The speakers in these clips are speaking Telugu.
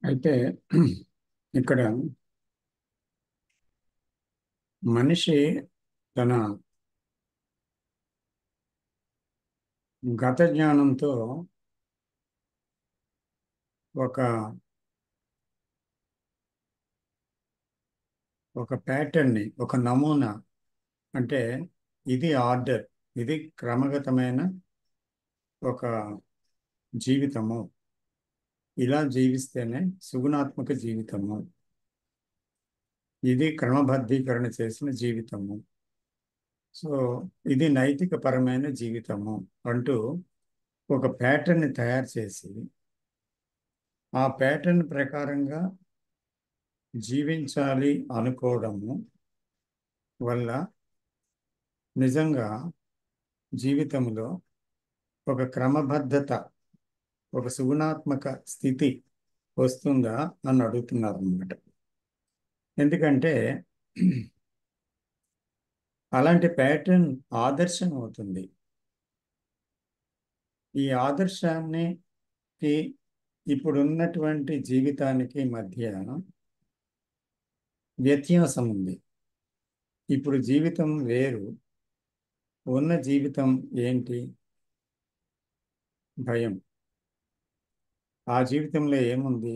అయితే ఇక్కడ మనిషి తన గత జ్ఞానంతో ఒక ఒక ప్యాటర్న్ని, ఒక నమూనా, అంటే ఇది ఆర్డర్, ఇది క్రమగతమైన ఒక జీవితము, ఇలా జీవిస్తేనే సుగుణాత్మక జీవితము, ఇది క్రమబద్ధీకరణ చేసిన జీవితము, సో ఇది నైతిక పరమైన జీవితము అంటూ ఒక ప్యాటర్న్ని తయారు చేసి ఆ ప్యాటర్న్ ప్రకారంగా జీవించాలి అనుకోవడము వల్ల నిజంగా జీవితంలో ఒక క్రమబద్ధత, ఒక సుగుణాత్మక స్థితి వస్తుందా అని అడుగుతున్నారు అన్నమాట. ఎందుకంటే అలాంటి ప్యాటర్న్ ఆదర్శం అవుతుంది. ఈ ఆదర్శానికి ఇప్పుడున్నటువంటి జీవితానికి మధ్య వ్యత్యాసం ఉంది. ఇప్పుడు జీవితం వేరు, ఉన్న జీవితం ఏంటి? భయం. ఆ జీవితంలో ఏముంది?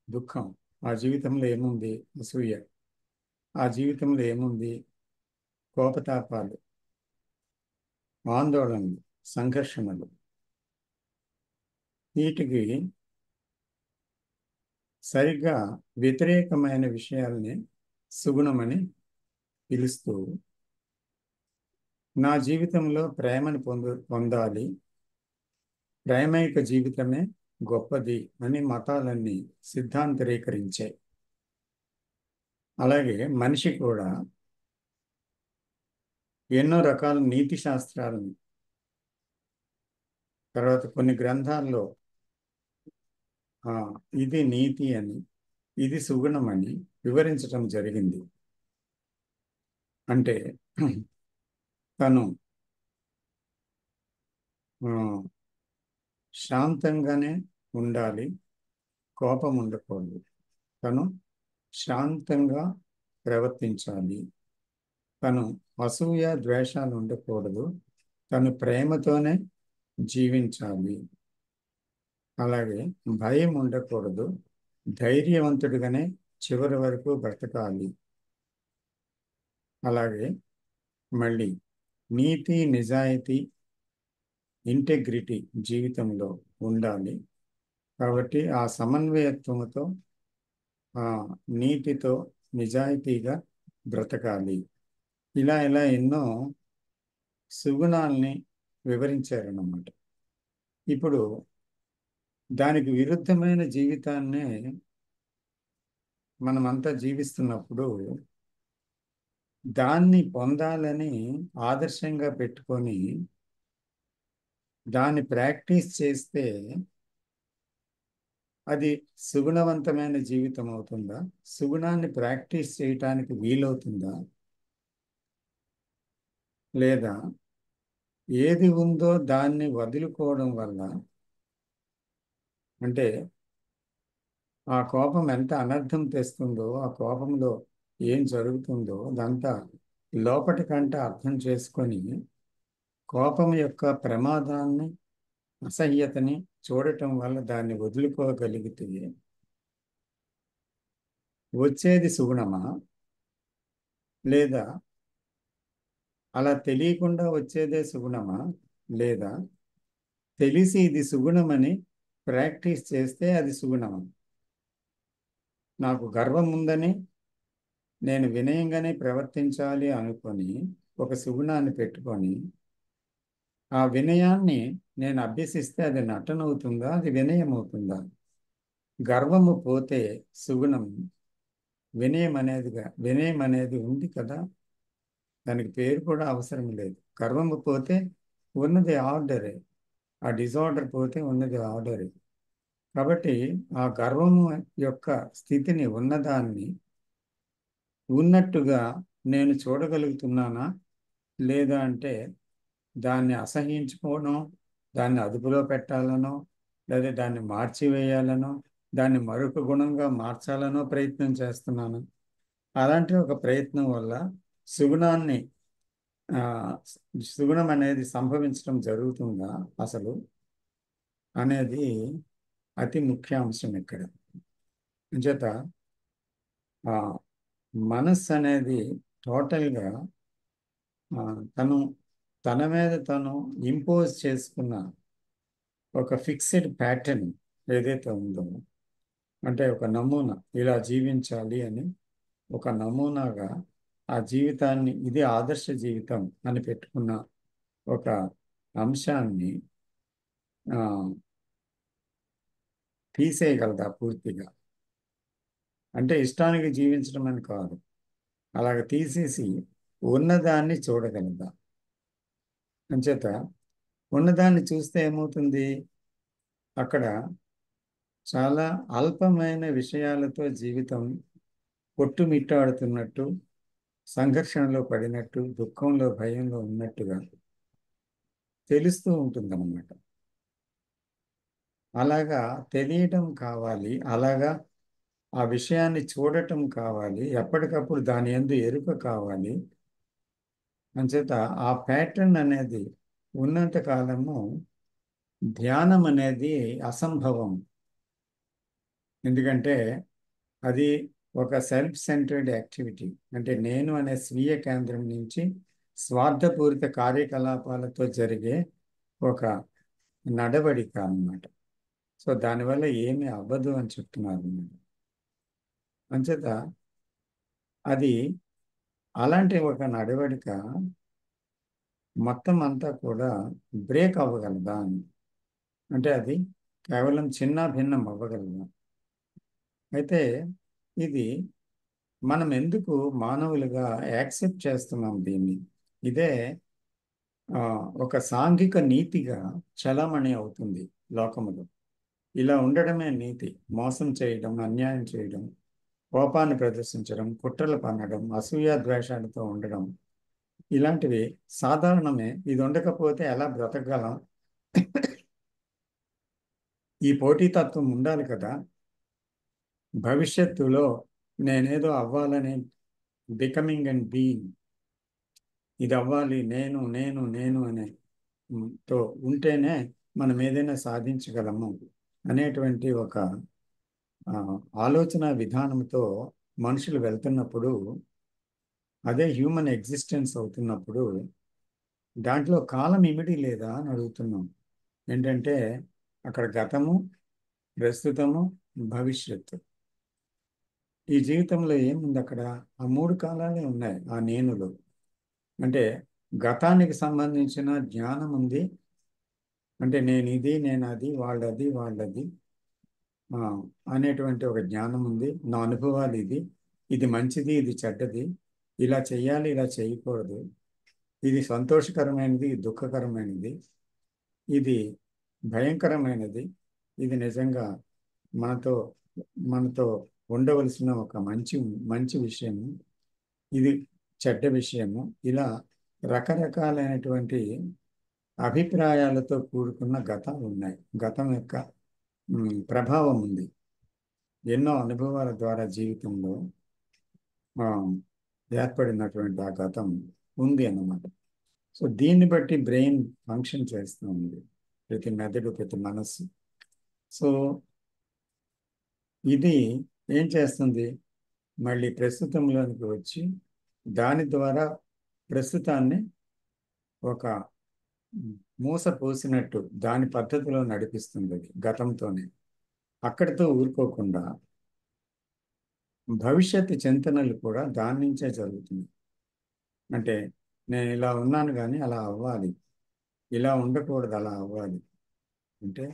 దుఃఖం. ఆ జీవితంలో ఏముంది? అసూయ. ఆ జీవితంలో ఏముంది? కోపతాపాలు, ఆందోళనలు, సంఘర్షణలు. వీటికి సరిగ్గా వ్యతిరేకమైన విషయాల్ని సుగుణమని పిలుస్తూ, నా జీవితంలో ప్రేమను పొందాలి, ప్రేమైక జీవితమే గొప్పది అని మతాలన్నీ సిద్ధాంతరీకరించాయి. అలాగే మనిషి కూడా ఎన్నో రకాల నీతి శాస్త్రాలను, తర్వాత కొన్ని గ్రంథాల్లో ఇది నీతి అని, ఇది సుగుణమని వివరించటం జరిగింది. అంటే తను శాంతంగానే ఉండాలి, కోపం ఉండకూడదు, తను శాంతంగా ప్రవర్తించాలి, తను అసూయ ద్వేషాలు ఉండకూడదు, తను ప్రేమతోనే జీవించాలి, అలాగే భయం ఉండకూడదు, ధైర్యవంతుడిగానే చివరి వరకు బ్రతకాలి, అలాగే మళ్ళీ నీతి నిజాయితీ ఇంటెగ్రిటీ జీవితంలో ఉండాలి. కాబట్టి ఆ సమన్వయత్వంతో, ఆ నీతితో నిజాయితీగా బ్రతకాలి. ఇలా ఇలా ఎన్నో సుగుణాల్ని వివరించారన్నమాట. ఇప్పుడు దానికి విరుద్ధమైన జీవితాన్నే మనమంతా జీవిస్తున్నప్పుడు దాన్ని పొందాలని ఆదర్శంగా పెట్టుకొని దాన్ని ప్రాక్టీస్ చేస్తే అది సుగుణవంతమైన జీవితం అవుతుందా? సుగుణాన్ని ప్రాక్టీస్ చేయటానికి వీలవుతుందా? లేదా ఏది ఉందో దాన్ని వదులుకోవడం వల్ల, అంటే ఆ కోపం ఎంత అనర్థం తెస్తుందో, ఆ కోపంలో ఏం జరుగుతుందో అదంతా లోపటి కంటే అర్థం చేసుకొని కోపం యొక్క ప్రమాదాన్ని, అసహ్యతని చూడటం వల్ల దాన్ని వదులుకోగలిగితే వచ్చేది సుగుణమా? లేదా అలా తెలియకుండా వచ్చేదే సుగుణమా? లేదా తెలిసి ఇది సుగుణమని ప్రాక్టీస్ చేస్తే అది సుగుణమా? నాకు గర్వం ఉందని నేను వినయంగానే ప్రవర్తించాలి అనుకొని ఒక సుగుణాన్ని పెట్టుకొని ఆ వినయాన్ని నేను అభ్యసిస్తే అది నటన అవుతుందా? అది వినయం అవుతుందా? గర్వము పోతే సుగుణం, వినయం అనేది ఉంది కదా, దానికి పేరు కూడా అవసరం లేదు. గర్వము పోతే ఉన్నది ఆర్డరే, ఆ డిజార్డర్ పోతే ఉన్నది ఆర్డరే. కాబట్టి ఆ గర్వము యొక్క స్థితిని, ఉన్నదాన్ని ఉన్నట్టుగా నేను చూడగలుగుతున్నానా? లేదా అంటే దాన్ని అసహ్యించుకోవడం, దాన్ని అదుపులో పెట్టాలనో, లేదా దాన్ని మార్చివేయాలనో, దాన్ని మరొక గుణంగా మార్చాలనో ప్రయత్నం చేస్తున్నాను. అలాంటి ఒక ప్రయత్నం వల్ల సుగుణాన్ని ఆ, సుగుణం అనేది సంభవించడం జరుగుతుందా అసలు అనేది అతి ముఖ్యాంశం ఇక్కడ. అంచేత ఆ మనస్సు అనేది టోటల్గా తను తన మీద తను ఇంపోజ్ చేసుకున్న ఒక ఫిక్స్డ్ ప్యాటర్న్ ఏదైతే ఉందో, అంటే ఒక నమూనా, ఇలా జీవించాలి అని ఒక నమూనాగా ఆ జీవితాన్ని, ఇది ఆదర్శ జీవితం అని పెట్టుకున్న ఒక అంశాన్ని ఆ, తీసేయగలదా పూర్తిగా? అంటే ఇష్టానికి జీవించడం అని కాదు, అలాగ తీసేసి ఉన్నదాన్ని చూడగలదా? అంచేత ఉన్నదాన్ని చూస్తే ఏమవుతుంది, అక్కడ చాలా అల్పమైన విషయాలతో జీవితం కొట్టుమిట్టాడుతున్నట్టు, సంఘర్షణలో పడినట్టు, దుఃఖంలో భయంలో ఉన్నట్టుగా తెలుస్తూ ఉంటుందన్నమాట. అలాగా తెలియటం కావాలి, అలాగా ఆ విషయాన్ని చూడటం కావాలి, ఎప్పటికప్పుడు దాని యందు ఎరుక కావాలి. అంచేత ఆ ప్యాటర్న్ అనేది ఉన్నంత కాలము ధ్యానం అనేది అసంభవం. ఎందుకంటే అది ఒక సెల్ఫ్ సెంటర్డ్ యాక్టివిటీ. అంటే నేను అనే స్వీయ కేంద్రం నుంచి స్వార్థపూరిత కార్యకలాపాలతో జరిగే ఒక నడవడిక అన్నమాట. సో దానివల్ల ఏమీ అవ్వదు అని చెప్తున్నారు మీరు. అంచేత అది అలాంటి ఒక నడవడిక మొత్తం అంతా కూడా బ్రేక్ అవ్వగలదా అని. అంటే అది కేవలం చిన్న భిన్నం అవ్వగలదా? అయితే ఇది మనం ఎందుకు మానవులుగా యాక్సెప్ట్ చేస్తున్నాం దీన్ని? ఇదే ఆ, ఒక సాంఘిక నీతిగా చలామణి అవుతుంది లోకములో. ఇలా ఉండడమే నీతి. మోసం చేయడం, అన్యాయం చేయడం, కోపాన్ని ప్రదర్శించడం, కుట్రలు పన్నడం, అసూయ ద్వేషాలతో ఉండడం, ఇలాంటివి సాధారణమే. ఇది ఉండకపోతే ఎలా బ్రతకగలం? ఈ పోటీతత్వం ఉండాలి కదా. భవిష్యత్తులో నేనేదో అవ్వాలని, బికమింగ్ అండ్ బీయింగ్, ఇది అవ్వాలి, నేను నేను నేను అనే తో ఉంటేనే మనం ఏదైనా సాధించగలము అనేటువంటి ఒక ఆ, ఆలోచన విధానంతో మనుషులు వెళ్తున్నప్పుడు, అదే హ్యూమన్ ఎగ్జిస్టెన్స్ అవుతున్నప్పుడు, దాంట్లో కాలం ఇమిడి లేదా అని అడుగుతున్నాం. ఏంటంటే అక్కడ గతము, ప్రస్తుతము, భవిష్యత్తు. ఈ జీవితంలో ఏముంది అక్కడ? ఆ మూడు కాలాలే ఉన్నాయి ఆ నేనులో. అంటే గతానికి సంబంధించిన జ్ఞానం ఉంది. అంటే నేను ఇది, నేను అది, వాళ్ళది వాళ్ళది ఆ, అనేటువంటి ఒక జ్ఞానం ఉంది. నా అనుభవాలు ఇది, ఇది మంచిది, ఇది చెడ్డది, ఇలా చెయ్యాలి, ఇలా చేయకూడదు, ఇది సంతోషకరమైనది, ఇది దుఃఖకరమైనది, ఇది భయంకరమైనది, ఇది నిజంగా మనతో మనతో ఉండవలసిన ఒక మంచి మంచి విషయము, ఇది చెడ్డ విషయము. ఇలా రకరకాలైనటువంటి అభిప్రాయాలతో కూడుకున్న గతాలు ఉన్నాయి. గతం యొక్క ప్రభావం ఉంది. ఎన్నో అనుభవాల ద్వారా జీవితంలో ఆ, ఏర్పడినటువంటి ఆ గతం ఉంది అన్నమాట. సో దీన్ని బట్టి బ్రెయిన్ ఫంక్షన్ చేస్తూ ఉంది, ప్రతి మెదడు, ప్రతి మనస్సు. సో ఇది ఏం చేస్తుంది? మళ్ళీ ప్రస్తుతంలోనికి వచ్చి దాని ద్వారా ప్రస్తుతాన్ని ఒక మూస పోసినట్టు దాని పద్ధతిలో నడిపిస్తుంది అది గతంతోనే. అక్కడితో ఊరుకోకుండా భవిష్యత్తు చింతనలు కూడా దాని నుంచే జరుగుతుంది. అంటే నేను ఇలా ఉన్నాను కానీ అలా అవ్వాలి, ఇలా ఉండకూడదు, అలా అవ్వాలి. అంటే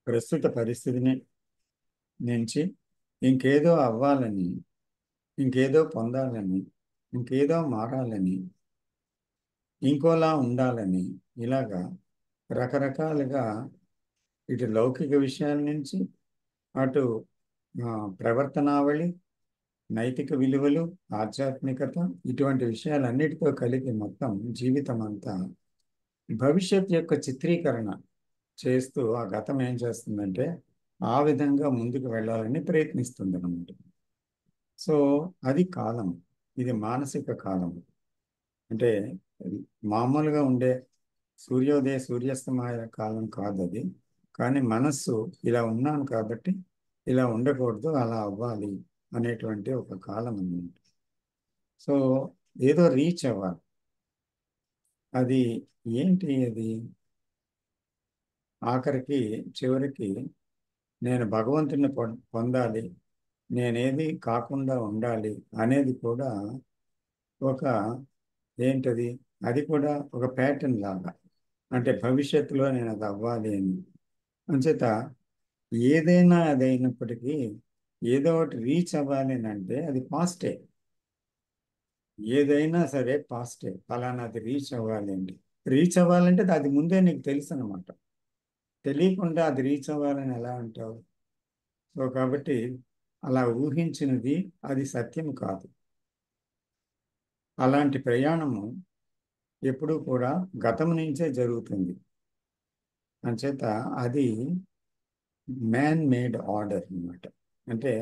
ప్రస్తుత పరిస్థితిని నుంచి ఇంకేదో అవ్వాలని, ఇంకేదో పొందాలని, ఇంకేదో మారాలని, ఇంకోలా ఉండాలని, ఇలాగా రకరకాలుగా ఇటు లౌకిక విషయాల నుంచి అటు ప్రవర్తనావళి, నైతిక విలువలు, ఆధ్యాత్మికత, ఇటువంటి విషయాలన్నిటితో కలిపి మొత్తం జీవితం అంతా భవిష్యత్ యొక్క చిత్రీకరణ చేస్తూ ఆ గతం ఏం చేస్తుందంటే ఆ విధంగా ముందుకు వెళ్ళాలని ప్రయత్నిస్తుంది అన్నమాట. సో అది కాలం, ఇది మానసిక కాలం. అంటే మామూలుగా ఉండే సూర్యోదయ సూర్యాస్తమయ కాలం కాదు అది. కానీ మనస్సు ఇలా ఉన్నాను కాబట్టి ఇలా ఉండకూడదు, అలా అవ్వాలి అనేటువంటి ఒక కాలం అన్నమాట. సో ఏదో రీచ్ అవ్వాలి. అది ఏంటి అది? ఆఖరికి చివరికి నేను భగవంతుని పొందాలి, నేనేది కాకుండా ఉండాలి అనేది కూడా ఒక ఏంటది, అది కూడా ఒక ప్యాటర్న్ లాగా. అంటే భవిష్యత్తులో నేను అది అవ్వాలి అని. అంచేత ఏదైనా అదైనప్పటికీ ఏదో ఒకటి రీచ్ అవ్వాలి అని అంటే అది పాస్టే. ఏదైనా సరే పాస్టే. ఫలానాది రీచ్ అవ్వాలి అండి. రీచ్ అవ్వాలంటే అది ముందే నీకు తెలుసు అనమాట. తెలియకుండా అది రీచ్ అవ్వాలని ఎలా అంటావు? సో కాబట్టి అలా ఊహించినది అది సత్యం కాదు. అలాంటి ప్రయాణము ఎప్పుడూ కూడా గతం నుంచే జరుగుతుంది. అంచేత అది మ్యాన్ మేడ్ ఆర్డర్ అన్నమాట. అంటే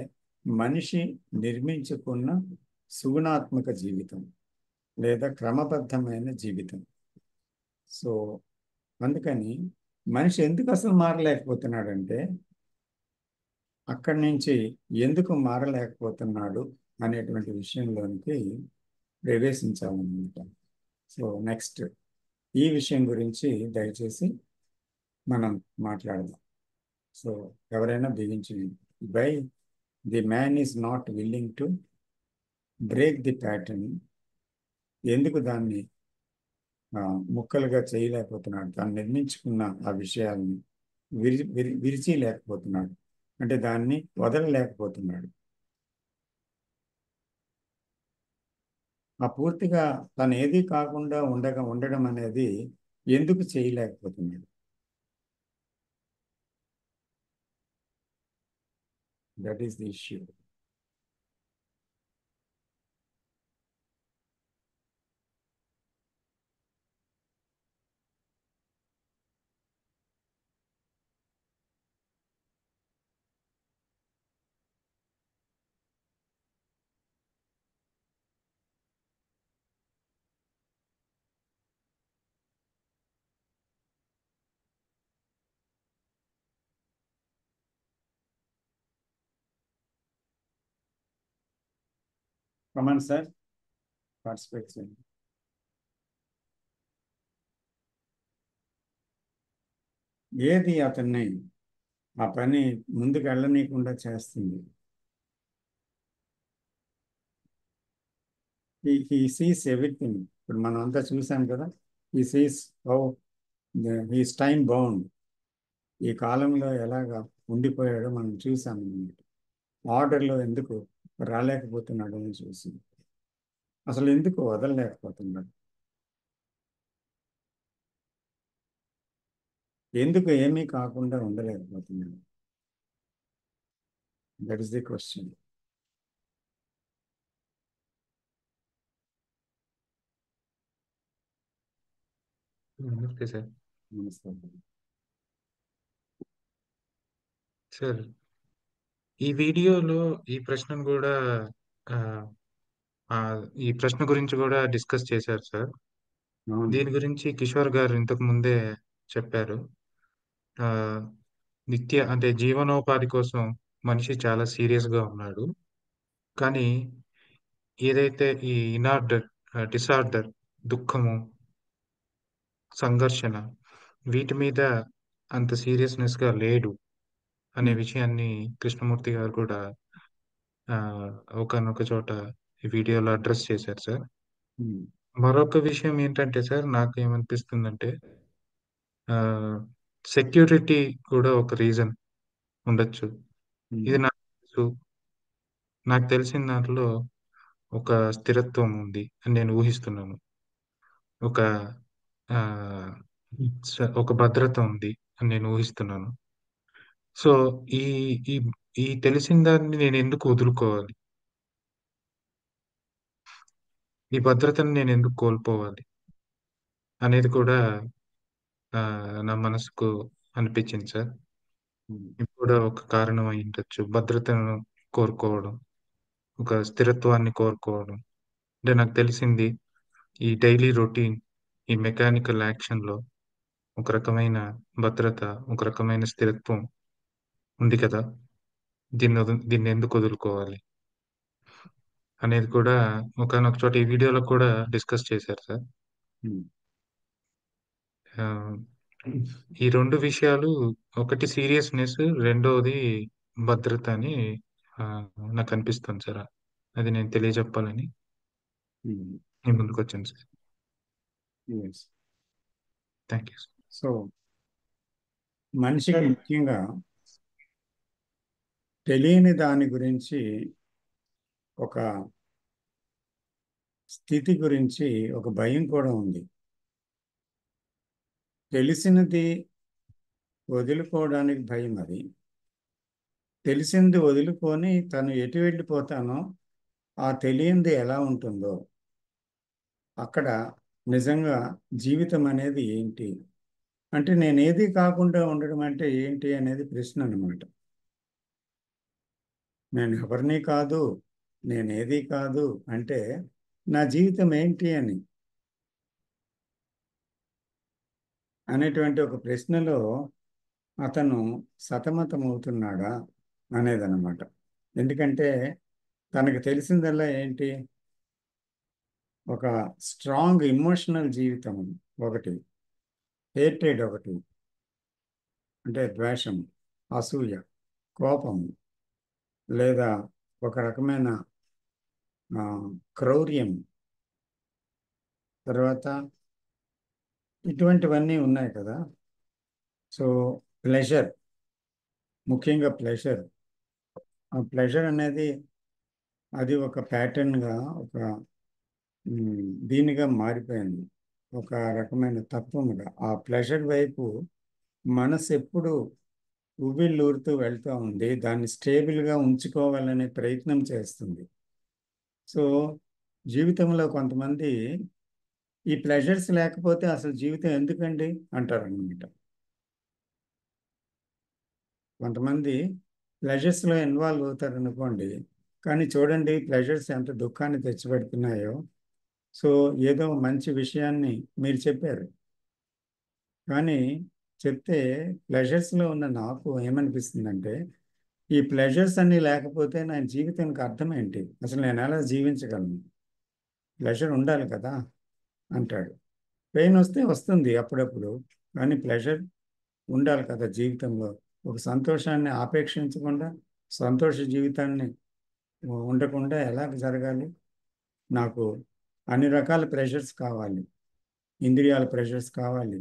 మనిషి నిర్మించుకున్న సుగుణాత్మక జీవితం లేదా క్రమబద్ధమైన జీవితం. సో అందుకని మనిషి ఎందుకు అసలు మారలేకపోతున్నాడంటే అక్కడి నుంచి ఎందుకు మారలేకపోతున్నాడు అనేటువంటి విషయంలోనికి ప్రవేశించాలన్నమాట. సో నెక్స్ట్ ఈ విషయం గురించి దయచేసి మనం మాట్లాడదాం. సో ఎవరైనా బిగించి, by the man is not willing to break the pattern. ఎందుకు దాన్ని ముక్కలుగా చేయలేకపోతున్నాడు, తాను నిర్మించుకున్న ఆ విషయాల్ని విరిచి లేకపోతున్నాడు, అంటే దాన్ని వదలలేకపోతున్నాడు. ఆ పూర్తిగా తను ఏది కాకుండా ఉండడం అనేది ఎందుకు చేయలేకపోతున్నాడు? That is the issue. Come on sir, participate చేయండి. ఏది అతన్ని ఆ పని ముందుకు వెళ్ళనీయకుండా చేస్తుంది? He sees everything. ఇప్పుడు మనం అంతా చూసాం కదా. He sees how he's time bound. ఈ కాలంలో ఎలాగా ఉండిపోయాడో మనం చూసాం. ఆర్డర్లో ఎందుకు రాలేకపోతున్నాడు అని చూసి అసలు ఎందుకు వదలలేకపోతున్నాడు, ఎందుకు ఏమీ కాకుండా ఉండలేకపోతున్నాడు? That is the question. నమస్తే సార్. నమస్తే. సార్, ఈ వీడియోలో ఈ ప్రశ్నను కూడా ఆ, ఆ, ఈ ప్రశ్న గురించి కూడా డిస్కస్ చేశారు సార్. అవును. దీని గురించి కిషోర్ గారు ఇంతకు ముందే చెప్పారు. ఆ, అంటే జీవనోపాధి కోసం మనిషి చాలా సీరియస్ గా ఉన్నాడు. కానీ ఏదైతే ఈ ఇనార్డర్, డిసార్డర్, దుఃఖము, సంఘర్షణ, వీటి మీద అంత సీరియస్నెస్ గా లేడు అనే ఉమ్, విషయాన్ని కృష్ణమూర్తి గారు కూడా ఆ, ఒకానొక చోట ఈ వీడియోలో అడ్రస్ చేశారు సార్. ఉమ్, మరొక విషయం ఏంటంటే సార్, నాకు ఏమనిపిస్తుందంటే సెక్యూరిటీ కూడా ఒక రీజన్ ఉండొచ్చు. ఉమ్, ఇది నాకు తెలిసిన దాంట్లో ఒక స్థిరత్వం ఉంది అని నేను ఊహిస్తున్నాను. ఒక ఆ, ఒక భద్రత ఉంది అని నేను ఊహిస్తున్నాను. సో ఈ ఈ ఈ తెలిసిన దాన్ని నేను ఎందుకు వదులుకోవాలి? ఈ భద్రతను నేను ఎందుకు కోల్పోవాలి అనేది కూడా నా మనసుకు అనిపించింది సార్. ఉమ్, ఇది కూడా ఒక కారణం అయి ఉండొచ్చు. భద్రతను కోరుకోవడం, ఒక స్థిరత్వాన్ని కోరుకోవడం. అంటే నాకు తెలిసింది ఈ డైలీ రొటీన్, ఈ మెకానికల్ యాక్షన్‌లో ఒక రకమైన భద్రత, ఒక రకమైన స్థిరత్వం ఉంది కదా! దీన్నెందుకు వదులుకోవాలి అనేది కూడా ఒకానొక చోట ఈ వీడియోలో కూడా డిస్కస్ చేశారు సార్. ఉమ్, ఆహ్, ఈ 2 విషయాలు, ఒకటి సీరియస్‌నెస్, రెండోది భద్రత అని ఆహ్, నాకనిపిస్తుంది సార్. అది నేను తెలియజెప్పాలని ఉమ్, మీ ముందుకొచ్చాను sir. yes. Thank you sir. So మనిషికి ముఖ్యంగా తెలియని దాని గురించి, ఒక స్థితి గురించి ఒక భయం కూడా ఉంది. తెలిసినది వదులుకోవడానికి భయం అది. తెలిసింది వదులుకొని తను ఎటు వెళ్ళిపోతానో, ఆ తెలియంది ఎలా ఉంటుందో, అక్కడ నిజంగా జీవితం అనేది ఏంటి అంటే, నేనేది కాకుండా ఉండడం అంటే ఏంటి అనేది ప్రశ్న అన్నమాట. నేను ఎవరిని కాదు, నేనేది కాదు అంటే నా జీవితం ఏంటి అని అనేటువంటి ఒక ప్రశ్నలో అతను సతమతమవుతున్నాడా అనేదన్నమాట. ఎందుకంటే తనకు తెలిసిందల్లా ఏంటి, ఒక స్ట్రాంగ్ ఇమోషనల్ జీవితం ఒకటి, హేట్రేడ్ ఒకటి, అంటే ద్వేషం, అసూయ, కోపం, లేదా ఒక రకమైన ఆ, క్రౌర్యం, తర్వాత ఇటువంటివన్నీ ఉన్నాయి కదా. సో ప్లెజర్, ముఖ్యంగా ప్లెజర్. ఆ ప్లెజర్ అనేది అది ఒక ప్యాటర్న్గా, ఒక దీనిగా మారిపోయింది, ఒక రకమైన తత్వముగా. ఆ ప్లెజర్ వైపు మనసు ఎప్పుడు ఉవ్విళ్ళూరుతూ వెళ్తూ ఉంది, దాన్ని స్టేబుల్గా ఉంచుకోవాలనే ప్రయత్నం చేస్తుంది. సో జీవితంలో కొంతమంది ఈ ప్లెజర్స్ లేకపోతే అసలు జీవితం ఎందుకండి అంటారనమాట. కొంతమంది ప్లెజర్స్లో ఇన్వాల్వ్ అవుతారు అనుకోండి, కానీ చూడండి ప్లెజర్స్ ఎంత దుఃఖాన్ని తెచ్చిపెడుతున్నాయో. సో ఏదో మంచి విషయాన్ని మీరు చెప్పారు, కానీ చెప్తే ప్లెజర్స్లో ఉన్న నాకు ఏమనిపిస్తుందంటే, ఈ ప్లెజర్స్ అన్నీ లేకపోతే నా జీవితానికి అర్థం ఏంటి, అసలు నేను ఎలా జీవించగలను, ప్లెజర్ ఉండాలి కదా అంటాడు. పెయిన్ వస్తే వస్తుంది అప్పుడప్పుడు, కానీ ప్లెజర్ ఉండాలి కదా జీవితంలో. ఒక సంతోషాన్ని ఆపేక్షించకుండా సంతోష జీవితాన్ని ఉండకుండా ఎలా జరగాలి. నాకు అన్ని రకాల ప్రెషర్స్ కావాలి, ఇంద్రియాల ప్రెషర్స్ కావాలి,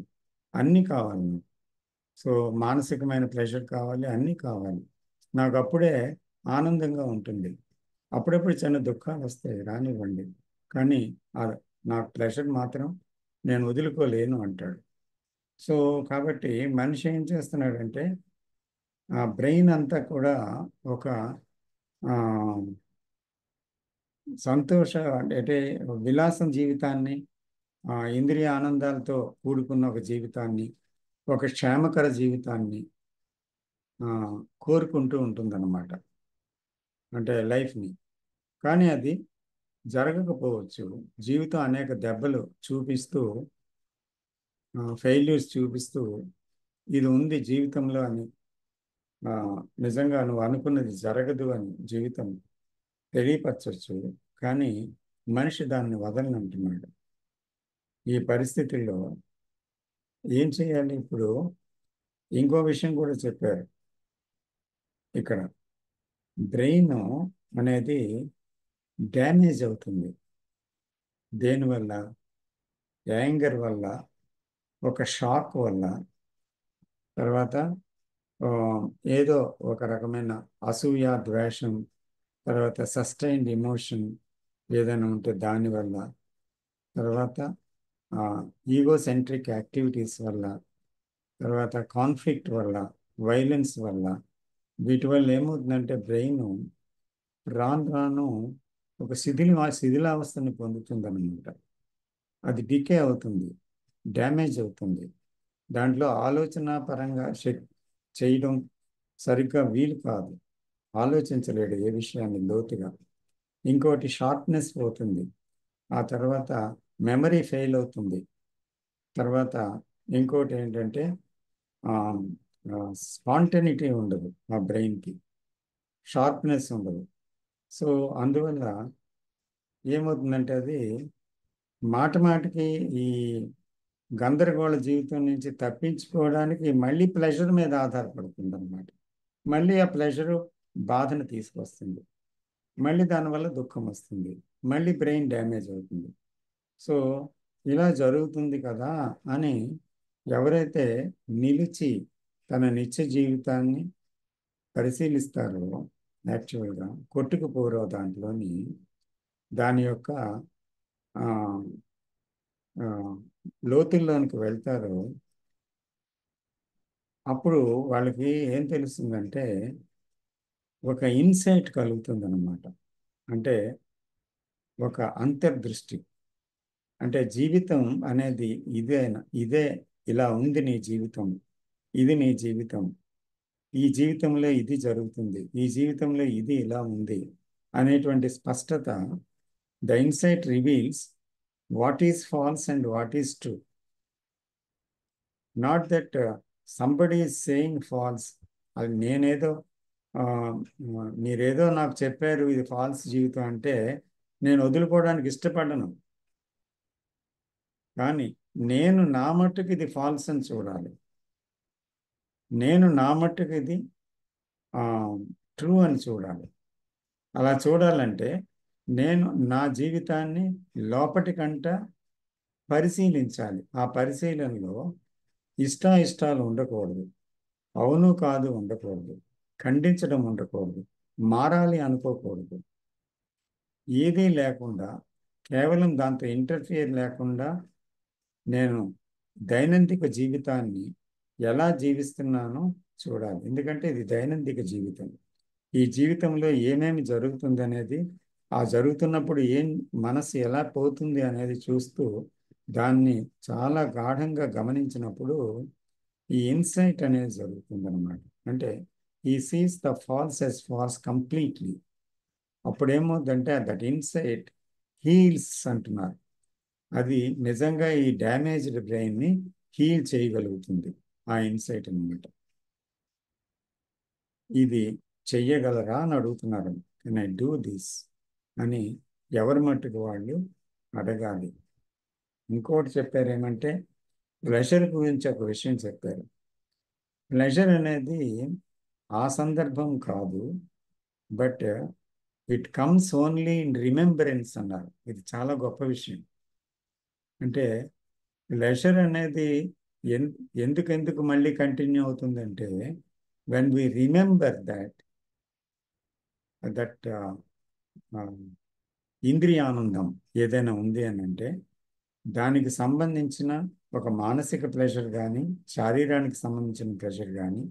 అన్నీ కావాలి నాకు. సో మానసికమైన ప్రెషర్ కావాలి, అన్నీ కావాలి. నాకు అప్పుడే ఆనందంగా ఉంటుంది. అప్పుడప్పుడు చిన్న దుఃఖాలు వస్తాయి, రానివ్వండి, కానీ ఆ నాకు ప్రెషర్ మాత్రం నేను వదులుకోలేను అంటాడు. సో కాబట్టి మనిషి ఏం చేస్తున్నాడంటే, ఆ బ్రెయిన్ అంతా కూడా ఒక ఆ, సంతోష అంటే విలాసం జీవితాన్ని, ఇంద్రియ ఆనందాలతో కూడుకున్న ఒక జీవితాన్ని, ఒక క్షేమకర జీవితాన్ని ఆ, కోరుకుంటూ ఉంటుందన్నమాట, అంటే లైఫ్ని. కానీ అది జరగకపోవచ్చు. జీవితం అనేక దెబ్బలు చూపిస్తూ, ఫెయిల్యూర్స్ చూపిస్తూ, ఇది ఉంది జీవితంలో అని, ఆ, నిజంగా నువ్వు అనుకున్నది జరగదు అని జీవితం తెలియపరచవచ్చు. కానీ మనిషి దాన్ని వదలనంటున్నాడు. ఈ పరిస్థితుల్లో ఏం చేయాలి ఇప్పుడు? ఇంకో విషయం కూడా చెప్పారు ఇక్కడ. బ్రెయిన్ అనేది డ్యామేజ్ అవుతుంది. దేనివల్ల? యాంగర్ వల్ల, ఒక షాక్ వల్ల, తర్వాత ఆ, ఏదో ఒక రకమైన అసూయ, ద్వేషం, తర్వాత సస్టైన్డ్ ఎమోషన్ ఏదైనా ఉంటే దానివల్ల, తర్వాత ఈగో సెంట్రిక్ యాక్టివిటీస్ వల్ల, తర్వాత కాన్ఫ్లిక్ట్ వల్ల, వైలెన్స్ వల్ల, వీటి వల్ల ఏమవుతుందంటే బ్రెయిన్ రాను రాను ఒక శిథిలావస్థని పొందుతుందన్నమాట. అది డికే అవుతుంది, డ్యామేజ్ అవుతుంది. దాంట్లో ఆలోచన పరంగా చేయడం, సరిగ్గా వీలు కాదు, ఆలోచించలేడు ఏ విషయాన్ని లోతుగా. ఇంకోటి షార్ప్నెస్ పోతుంది, ఆ తర్వాత మెమరీ ఫెయిల్ అవుతుంది, తర్వాత ఇంకోటి ఏంటంటే స్పాంటనిటీ ఉండదు, ఆ బ్రెయిన్కి షార్ప్నెస్ ఉండదు. సో అందువల్ల ఏమవుతుందంటే అది మాట మాటికి ఈ గందరగోళ జీవితం నుంచి తప్పించుకోవడానికి మళ్ళీ ప్లెజర్ మీద ఆధారపడుతుంది అనమాట. మళ్ళీ ఆ ప్లెజరు బాధను తీసుకొస్తుంది, మళ్ళీ దానివల్ల దుఃఖం వస్తుంది, మళ్ళీ బ్రెయిన్ డ్యామేజ్ అవుతుంది. సో ఇలా జరుగుతుంది కదా అని ఎవరైతే నిలిచి తన నిత్య జీవితాన్ని పరిశీలిస్తారో, యాక్చువల్గా కొట్టుకుపోరో దాంట్లోని, దాని యొక్క ఆ, ఆ, లోతుల్లోనికి వెళ్తారో, అప్పుడు వాళ్ళకి ఏం తెలుస్తుందంటే ఒక ఇన్సైట్ కలుగుతుంది అనమాట. అంటే ఒక అంతర్దృష్టి. అంటే జీవితం అనేది ఇదే, ఇలా ఉంది నీ జీవితం, ఇది నీ జీవితం, ఈ జీవితంలో ఇది జరుగుతుంది, ఈ జీవితంలో ఇది ఇలా ఉంది అనేటువంటి స్పష్టత. The insight reveals what is false and what is true. Not that somebody is saying false. అది నేనేదో ఆ, మీరేదో నాకు చెప్పారు ఇది ఫాల్స్ జీవితం అంటే నేను వదులుకోవడానికి ఇష్టపడను. కానీ నేను నా మట్టుకు ఇది ఫాల్స్ అని చూడాలి, నేను నా మట్టుకు ఇది ట్రూ అని చూడాలి. అలా చూడాలంటే నేను నా జీవితాన్ని లోపటికంట పరిశీలించాలి. ఆ పరిశీలనలో ఇష్టాయిష్టాలు ఉండకూడదు, అవును కాదు ఉండకూడదు, ఖండించడం ఉండకూడదు, మారాలి అనుకోకూడదు. ఏదీ లేకుండా కేవలం దాంతో ఇంటర్ఫియర్ లేకుండా నేను దైనందిక జీవితాన్ని ఎలా జీవిస్తున్నానో చూడాలి. ఎందుకంటే ఇది దైనందిక జీవితం. ఈ జీవితంలో ఏమేమి జరుగుతుంది అనేది, ఆ జరుగుతున్నప్పుడు మనసు ఎలా పోతుంది అనేది చూస్తూ దాన్ని చాలా గాఢంగా గమనించినప్పుడు ఈ ఇన్సైట్ అనేది జరుగుతుంది అనమాట. అంటే ఈ sees the falls as falls completely. అప్పుడేమవుతుందంటే దట్ ఇన్సైట్ హీల్స్ అంటున్నారు. అది నిజంగా ఈ డ్యామేజ్డ్ బ్రెయిన్ని హీల్ చేయగలుగుతుంది, ఆ ఇన్సైట్ అన్నమాట. ఇది చెయ్యగలరా అని అడుగుతున్నారు. కెన్ ఐ డూ దిస్ అని ఎవరి మట్టుకు వాళ్ళు అడగాలి. ఇంకోటి చెప్పారు ఏమంటే, ప్లెజర్ గురించి ఒక విషయం చెప్పారు. ప్లెజర్ అనేది ఆ సందర్భం కాదు, but it comes only in remembrance అన్నారు. ఇది చాలా గొప్ప విషయం. అంటే ప్లెజర్ అనేది ఎన్ ఎందుకు మళ్ళీ కంటిన్యూ అవుతుందంటే, వెన్ వి రిమెంబర్ దట్ ఇంద్రియానందం ఏదైనా ఉంది అని అంటే దానికి సంబంధించిన ఒక మానసిక ప్రెషర్ కానీ శారీరానికి సంబంధించిన ప్రెషర్ కానీ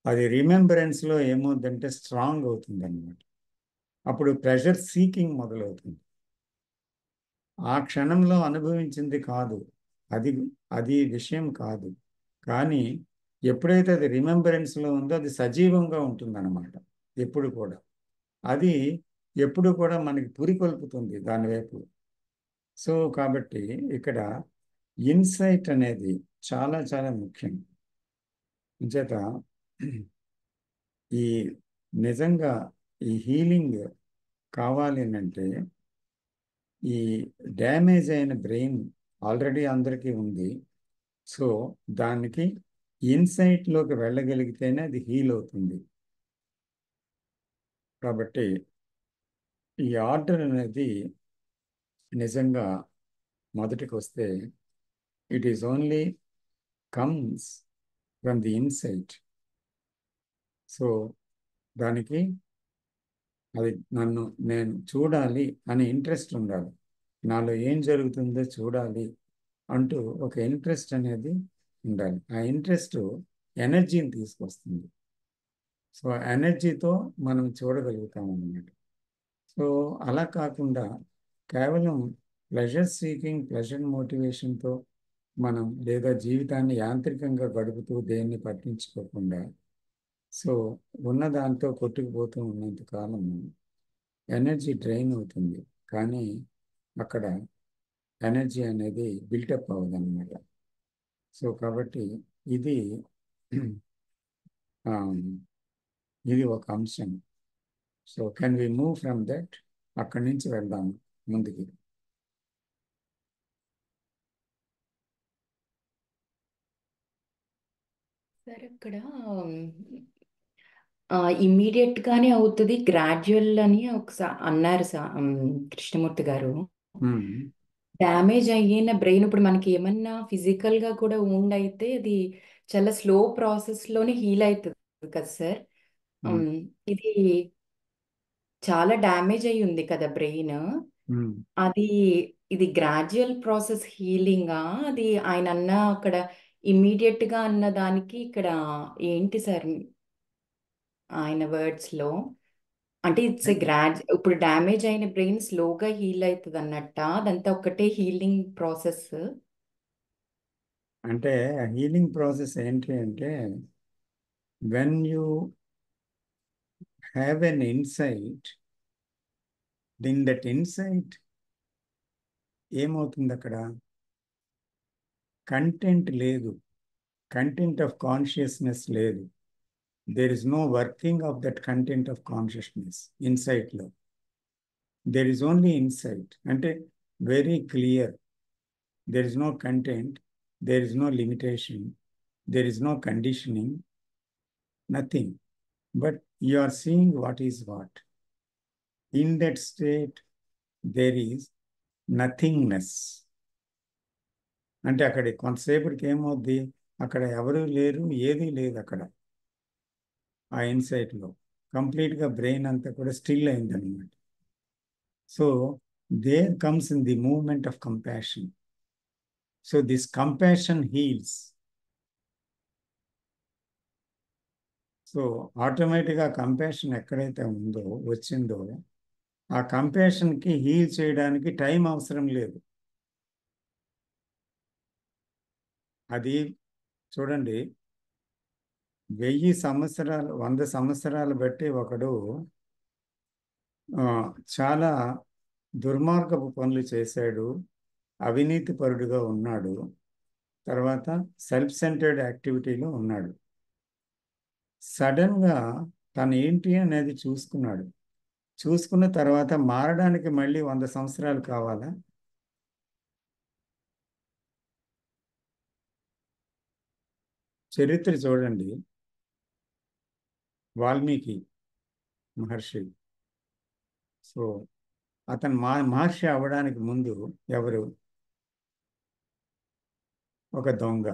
అది రిమెంబరెన్స్లో ఏమవుతుందంటే స్ట్రాంగ్ అవుతుంది అన్నమాట. అప్పుడు ప్రెషర్ సీకింగ్ మొదలవుతుంది. ఆ క్షణంలో అనుభవించింది కాదు, అది అది విషయం కాదు. కానీ ఎప్పుడైతే అది రిమెంబరెన్స్లో ఉందో అది సజీవంగా ఉంటుందన్నమాట. ఎప్పుడు కూడా అది ఎప్పుడు కూడా మనకి పురికొల్పుతుంది దానివైపు. సో కాబట్టి ఇక్కడ ఇన్సైట్ అనేది చాలా చాలా ముఖ్యం. చేత ఈ నిజంగా ఈ హీలింగ్ కావాలి అని అంటే ఈ డ్యామేజ్ అయిన బ్రెయిన్ ఆల్రెడీ అందరికీ ఉంది. సో దానికి ఇన్సైట్లోకి వెళ్ళగలిగితేనే అది హీల్ అవుతుంది. కాబట్టి ఈ ఆర్డర్ అనేది నిజంగా మొదటికి వస్తే it is only comes from the insight. So దానికి అది నేను చూడాలి అనే ఇంట్రెస్ట్ ఉండాలి, నాలో ఏం జరుగుతుందో చూడాలి అంటూ ఒక ఇంట్రెస్ట్ అనేది ఉండాలి. ఆ ఇంట్రెస్ట్ ఎనర్జీని తీసుకొస్తుంది. సో ఎనర్జీతో మనం చూడగలుగుతాం అన్నమాట. సో అలా కాకుండా కేవలం ప్లెజర్ సీకింగ్, ప్లెజర్ మోటివేషన్తో మనం లేదా జీవితాన్ని యాంత్రికంగా గడుపుతూ దేన్ని పట్టించుకోకుండా సో ఉన్న దాంతో కొట్టుకుపోతూ ఉన్నంత కాలం ఎనర్జీ డ్రైన్ అవుతుంది, కానీ అక్కడ ఎనర్జీ అనేది బిల్టప్ అవ్వదు అనమాట. సో కాబట్టి ఇది ఆ, ఇది ఒక అంశం. So can we move from that? అక్కడి నుంచి వెళ్దాం ముందుకి. సార్ అక్కడ ఇమ్మీడియట్ గానే అవుతుంది, గ్రాడ్యువల్ అని ఒకసారి అన్నారు కృష్ణమూర్తి గారు. ఉమ్, డ్యామేజ్ అయిన బ్రెయిన్ ఇప్పుడు మనకి ఏమన్నా ఫిజికల్ గా కూడా wound అయితే అది చాలా స్లో ప్రాసెస్ లోనే హీల్ అవుతుంది కదా సార్. ఉమ్, ఇది చాలా డ్యామేజ్ అయి ఉంది కదా బ్రెయిన్. ఉమ్. అది ఇది గ్రాడ్యువల్ ప్రాసెస్ హీలింగా? అది ఆయన అన్న అక్కడ ఇమ్మీడియట్ గా అన్న దానికి ఇక్కడ ఏంటి సార్ ఆయన వర్డ్స్ లో? అంటే ఇట్స్ ఇప్పుడు డ్యామేజ్ అయిన బ్రెయిన్ స్లోగా హీల్ అవుతుంది అన్నట్ట, అదంతా ఒకటే హీలింగ్ ప్రాసెస్? అంటే హీలింగ్ ప్రాసెస్ ఏంటి అంటే, when you have an insight, in that insight ఏమవుతుంది అక్కడ? కంటెంట్ లేదు, కంటెంట్ ఆఫ్ కాన్షియస్నెస్ లేదు. There is no working of that content of consciousness ఇన్సైట్లో. దేర్ ఇస్ ఓన్లీ ఇన్సైట్, అంటే very clear. There is no content, there is no limitation, there is no conditioning, nothing. But you are seeing what is what. In that state, there is nothingness. అంటే అక్కడ కొంతసేపటికి ఏమవుద్ది, అక్కడ ఎవరు లేరు, ఏదీ లేదు అక్కడ. ఆ ఇన్సైట్లో కంప్లీట్గా బ్రెయిన్ అంతా కూడా స్టిల్ అయిందనమాట. So there comes in the movement of compassion. So this compassion heals. So ఆటోమేటిక్గా కంపాషన్ ఎక్కడైతే ఉందో, వచ్చిందో, ఆ కంపాషన్కి హీల్ చేయడానికి టైం అవసరం లేదు. అది చూడండి, 1000 సంవత్సరాలు, 100 సంవత్సరాలు బట్టి ఒకడు చాలా దుర్మార్గపు పనులు చేశాడు, అవినీతి పరుడుగా ఉన్నాడు, తర్వాత సెల్ఫ్ సెంటర్డ్ యాక్టివిటీలో ఉన్నాడు. సడన్గా తను ఏంటి అనేది చూసుకున్నాడు. చూసుకున్న తర్వాత మారడానికి మళ్ళీ 100 సంవత్సరాలు కావాలా? చరిత్ర చూడండి. వాల్మీకి మహర్షి, సో అతను మహర్షి అవ్వడానికి ముందు ఎవరు? ఒక దొంగ,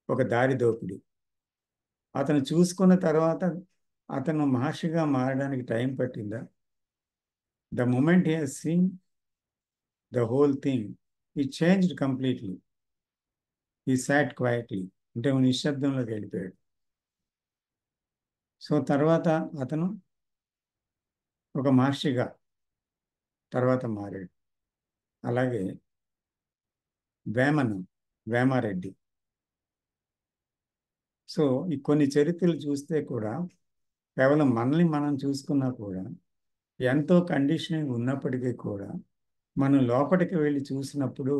ఒక దారి దోపిడి. అతను చూసుకున్న తర్వాత అతను మహర్షిగా మారడానికి టైం పట్టిందా? The moment he has seen the whole thing, he changed completely. He sat quietly, అంటే నిశ్శబ్దంలోకి వెళ్ళిపోయాడు. సో తర్వాత అతను ఒక మహర్షిగా తర్వాత మారాడు. అలాగే వేమారెడ్డి. సో ఈ కొన్ని చరిత్రలు చూస్తే కూడా, కేవలం మనల్ని మనం చూసుకున్నా కూడా, ఎంతో కండిషనింగ్ ఉన్నప్పటికీ కూడా, మనం లోపలికి వెళ్ళి చూసినప్పుడు,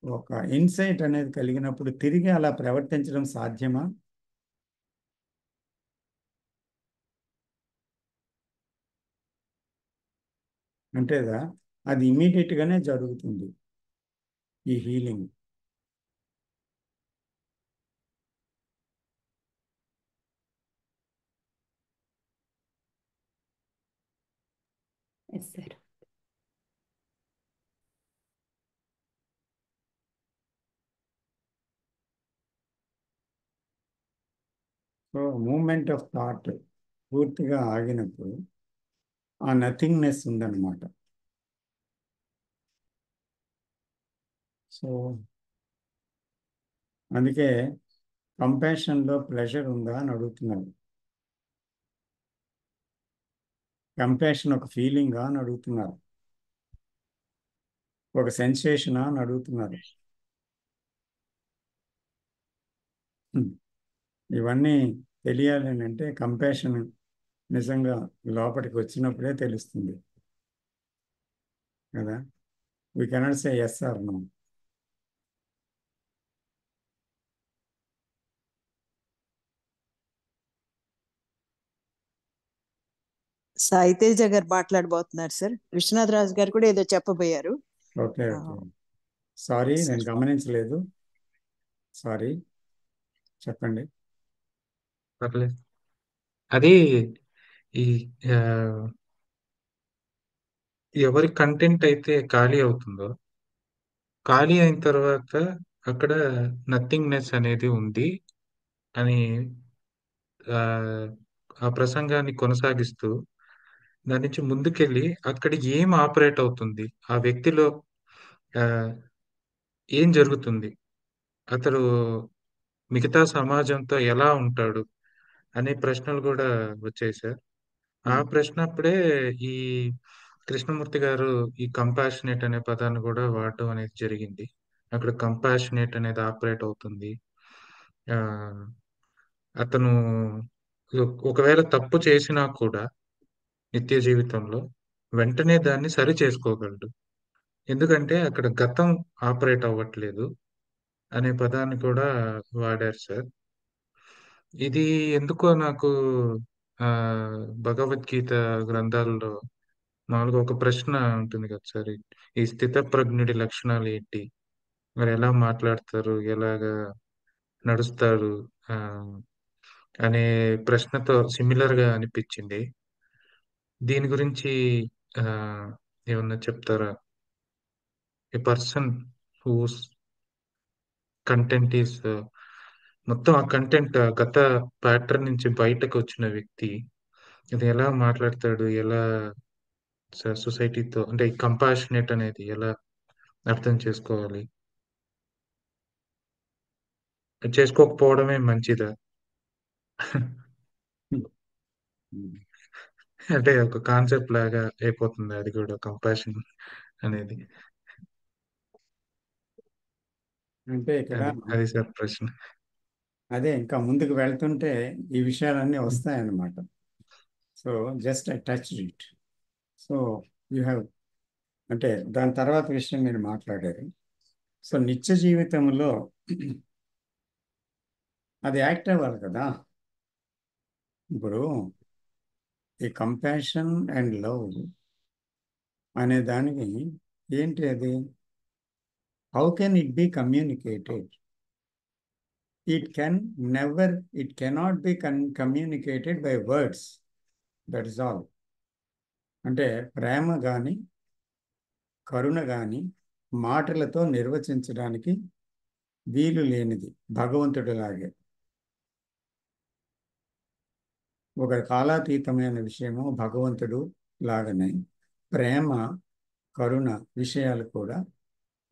ఒక ఇన్సైట్ అనేది కలిగినప్పుడు తిరిగి అలా ప్రవర్తించడం సాధ్యమా? అంటేదా అది ఇమీడియట్గానే జరుగుతుంది ఈ healing. Yes sir. So moment of thought పూర్తిగా ఆగినప్పుడు ఆ నథింగ్నెస్ ఉందన్నమాట. సో అందుకే కంపాషన్లో ప్లెజర్ ఉందా అని అడుగుతున్నారు. కంపాషన్ ఒక ఫీలింగా అని అడుగుతున్నారు, ఒక సెన్సేషనా అని అడుగుతున్నారు. ఇవన్నీ తెలియాలి అని అంటే కంపాషన్ నిజంగా లోపలికి వచ్చినప్పుడే తెలుస్తుంది కదా. We cannot say yes or no. Saiteja గారు మాట్లాడబోతున్నారు సార్. విశ్వనాథ్ రాజు గారు కూడా ఏదో చెప్పబోయారు. ఓకే ఆ, ఓకే, సారీ నేను సార్ గమనించలేదు, సారీ, చెప్పండి. పర్లేదు. అది ఈ ఆ, ఎవరి కంటెంట్ అయితే ఖాళీ అవుతుందో, ఖాళీ అయిన తర్వాత అక్కడ నథింగ్నెస్ అనేది ఉంది అని ఆ, ఆ ప్రసంగాన్ని కొనసాగిస్తూ దాని నుంచి ముందుకెళ్ళి అక్కడ ఏం ఆపరేట్ అవుతుంది, ఆ వ్యక్తిలో ఆ, ఏం జరుగుతుంది, అతడు మిగతా సమాజంతో ఎలా ఉంటాడు అనే ప్రశ్నలు కూడా వచ్చాయి సార్. ఆ ప్రశ్న అప్పుడే ఈ కృష్ణమూర్తి గారు ఈ కంపాషనేట్ అనే పదాన్ని కూడా వాడటం అనేది జరిగింది. అక్కడ కంపాషనేట్ అనేది ఆపరేట్ అవుతుంది. ఆ, అతను ఒకవేళ తప్పు చేసినా కూడా నిత్య జీవితంలో వెంటనే దాన్ని సరి చేసుకోగలడు. ఎందుకంటే అక్కడ గతం ఆపరేట్ అవ్వట్లేదు అనే పదాన్ని కూడా వాడారు సార్. ఇది ఎందుకో నాకు ఆ భగవద్గీత గ్రంథాల్లో మామూలుగా ఒక ప్రశ్న ఉంటుంది కదా సార్, ఈ స్థితప్రజ్ఞుడి లక్షణాలు ఏంటి, మరి ఎలా మాట్లాడతారు, ఎలాగా నడుస్తారు ఆ, అనే ప్రశ్నతో సిమిలర్ గా అనిపించింది. దీని గురించి ఆ, ఏమన్నా చెప్తారా? ఏ పర్సన్ హూస్ కంటెంట్ ఈస్ మొత్తం ఆ కంటెంట్ గత ప్యాటర్న్ నుంచి బయటకు వచ్చిన వ్యక్తి ఇది ఎలా మాట్లాడతాడు, ఎలా సొసైటీతో అంటే ఈ కంపాషనేట్ అనేది ఎలా అర్థం చేసుకోవాలి, చేసుకోకపోవడమే మంచిదా? అంటే ఒక కాన్సెప్ట్ లాగా అయిపోతుంది అది కూడా కంపాషన్ అనేది. అంటే ఇక్కడ అది అది సార్ ప్రశ్న. అదే ఇంకా ముందుకు వెళ్తుంటే ఈ విషయాలన్నీ వస్తాయన్నమాట. So just I touch it. So you have, అంటే దాని తర్వాత విషయం మీరు మాట్లాడారు. సో నిత్య జీవితంలో అది యాక్ట్ అవ్వాలి కదా. ఇప్పుడు ఈ కంపాషన్ అండ్ లవ్ అనే దానికి ఏంటి అది, how can it be communicated? It cannot be communicated by words, that is all. అంటే ప్రేమ కానీ కరుణ కానీ మాటలతో నిర్వచించడానికి వీలు లేనిది. భగవంతుడిలాగే ఒక కాలాతీతమైన విషయము భగవంతుడు లాగానే ప్రేమ కరుణ విషయాలు కూడా